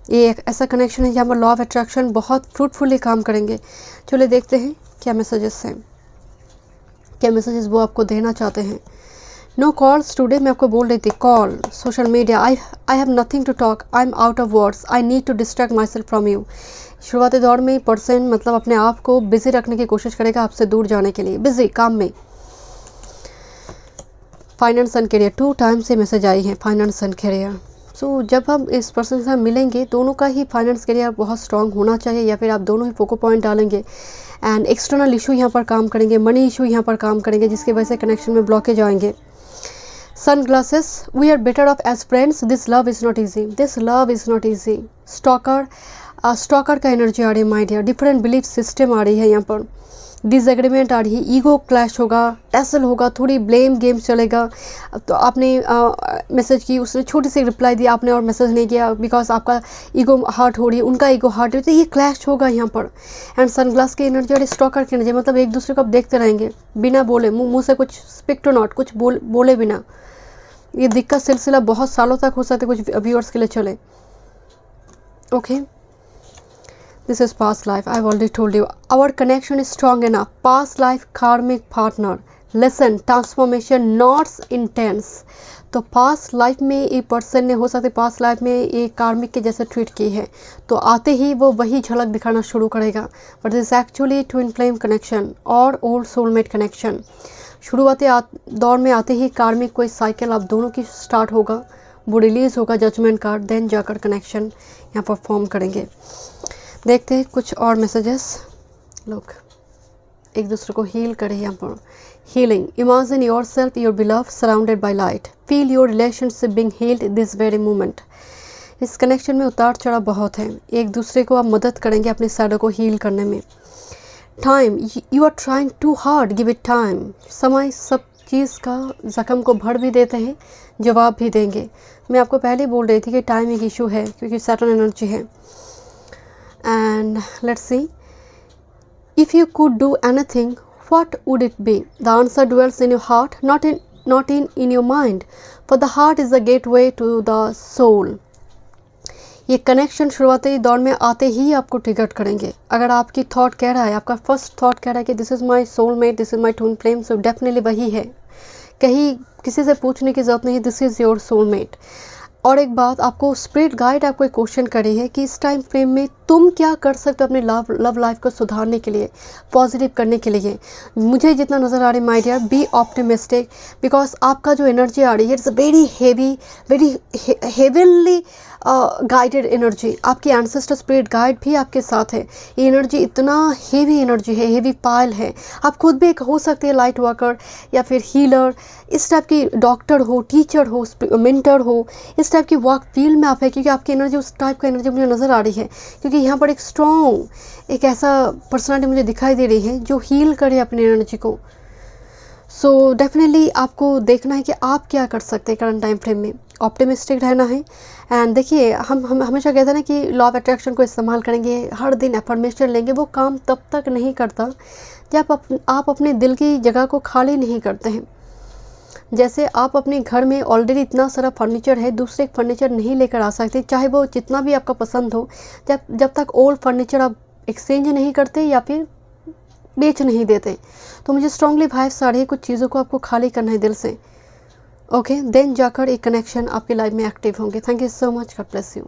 ये एक ऐसा कनेक्शन है जहाँ पर लॉ ऑफ अट्रैक्शन बहुत फ्रूटफुली काम करेंगे। चलिए देखते हैं क्या मैसेजेस हैं, क्या मैसेजेस वो आपको देना चाहते हैं। नो कॉल्स टुडे, मैं आपको बोल रही थी, call, social media, I have nothing to talk, I am out of words, I need to distract myself from you. शुरुआती दौर में पर्सन मतलब अपने आप को बिजी रखने की कोशिश करेगा आपसे दूर जाने के लिए, बिजी काम में। फाइनेंस एंड करियर, 2 टाइम्स से मैसेज आई है, फाइनेंस एंड करियर। सो जब हम इस पर्सन के साथ मिलेंगे, दोनों का ही फाइनेंस करियर बहुत स्ट्रांग होना चाहिए, या फिर आप दोनों ही फोकस पॉइंट डालेंगे। एंड एक्सटर्नल इशू यहाँ पर काम करेंगे, मनी इशू यहाँ पर काम करेंगे, जिसकी वजह से कनेक्शन में ब्लॉकेज आएंगे। Sunglasses, we are better off as friends, this love is not easy, this love is not easy। Stalker का एनर्जी आ रही है माइंड, या डिफरेंट बिलीफ सिस्टम आ रही है, यहाँ पर डिसएग्रीमेंट आ रही है, ईगो क्लैश होगा, टैसल होगा, थोड़ी ब्लेम गेम चलेगा। तो आपने मैसेज की, उसने छोटी सी रिप्लाई दी, आपने और मैसेज नहीं किया, बिकॉज आपका ईगो हर्ट हो रही है, उनका ईगो हर्ट हो रही है, तो ये क्लैश होगा यहाँ पर। एंड सनग्लास की एनर्जी और स्टॉकर की एनर्जी, मतलब एक दूसरे को आप देखते रहेंगे बिना बोले, मुँह से कुछ स्पीक टू नॉट, कुछ बोले बिना। ये दिक्कत सिलसिला बहुत सालों तक हो सकता है, कुछ व्यूअर्स के लिए चले। Okay, this is past life, I already told you, our connection is strong enough, past life karmic partner, lesson, transformation, knots intense. तो पास्ट लाइफ में ये पर्सन ने हो सकता है पास्ट लाइफ में ये कार्मिक के जैसे ट्रीट की है, तो आते ही वो वही झलक दिखाना शुरू करेगा। But this actually twin flame connection और ओल्ड सोलमेट कनेक्शन। शुरुआती दौर में आते ही कार्मिक कोई साइकिल आप दोनों की स्टार्ट होगा, वो रिलीज़ होगा जजमेंट कार्ड, देन जाकर कनेक्शन यहाँ पर फॉर्म करेंगे। देखते हैं कुछ और मैसेजेस। लोग एक दूसरे को हील करें यहाँ पर। Healing, imagine yourself your beloved surrounded by light, feel your relationship being healed this very moment. इस कनेक्शन में उतार चढ़ाव बहुत है, एक दूसरे को आप मदद करेंगे अपने शैडो को हील करने में। Time, you are trying too hard, give it time. समय सब चीज़ का ज़ख्म को भर भी देते हैं, जवाब भी देंगे। मैं आपको पहले बोल रही थी कि टाइम एक इशू है क्योंकि सैटर्न एनर्जी है। And let's see, if you could do anything what would it be? The answer dwells in your heart, not in your mind, for the heart is the gateway to the soul. ये connection शुरुआती दौर में आते ही आपको trigger करेंगे। अगर आपकी thought कह रहा है, आपका फर्स्ट थॉट कह रहा है कि this is my soulmate, this is my twin flame, so definitely वही है। कहीं किसी से पूछने की ज़रूरत नहीं, दिस इज़ योर सोलमेट। और एक बात, आपको स्पिरिट गाइड आपको एक क्वेश्चन करी है कि इस टाइम फ्रेम में तुम क्या कर सकते हो अपने लव लाइफ को सुधारने के लिए, पॉजिटिव करने के लिए। मुझे जितना नज़र आ रहा है my dear, be optimistic, because आपका जो एनर्जी आ रही है it's a very heavy, very heavenly guided energy. आपकी एंसेस्टर स्पिरिट गाइड भी आपके साथ है। ये एनर्जी इतना हेवी एनर्जी है, हेवी पायल है। आप खुद भी एक हो सकते हैं लाइट वर्कर या फिर हीलर, इस टाइप की डॉक्टर हो, टीचर हो, मेंटर हो, इस टाइप की वर्क फील्ड में आप है, क्योंकि आपकी एनर्जी उस टाइप का एनर्जी मुझे नज़र आ रही है। क्योंकि यहाँ पर एक स्ट्रॉन्ग एक ऐसा पर्सनालिटी मुझे दिखाई दे रही है जो हील करे अपनी एनर्जी को। सो डेफिनेटली आपको देखना है कि आप क्या कर सकते हैं करंट टाइम फ्रेम में। ऑप्टिमिस्टिक रहना है। एंड देखिए, हम हमेशा कहते हैं ना कि लॉ ऑफ अट्रैक्शन को इस्तेमाल करेंगे, हर दिन अफर्मेशन लेंगे। वो काम तब तक नहीं करता जब आप अपने दिल की जगह को खाली नहीं करते हैं। जैसे आप अपने घर में ऑलरेडी इतना सारा फर्नीचर है, दूसरे फर्नीचर नहीं लेकर आ सकते, चाहे वो जितना भी आपका पसंद हो, जब तक ओल्ड फर्नीचर आप एक्सचेंज नहीं करते या फिर बेच नहीं देते। तो मुझे स्ट्रांगली वाइब्स आ रही है, कुछ चीज़ों को आपको खाली करना है दिल से। ओके, देन जाकर एक कनेक्शन आपकी लाइफ में एक्टिव होंगे। Thank you so much, God bless you.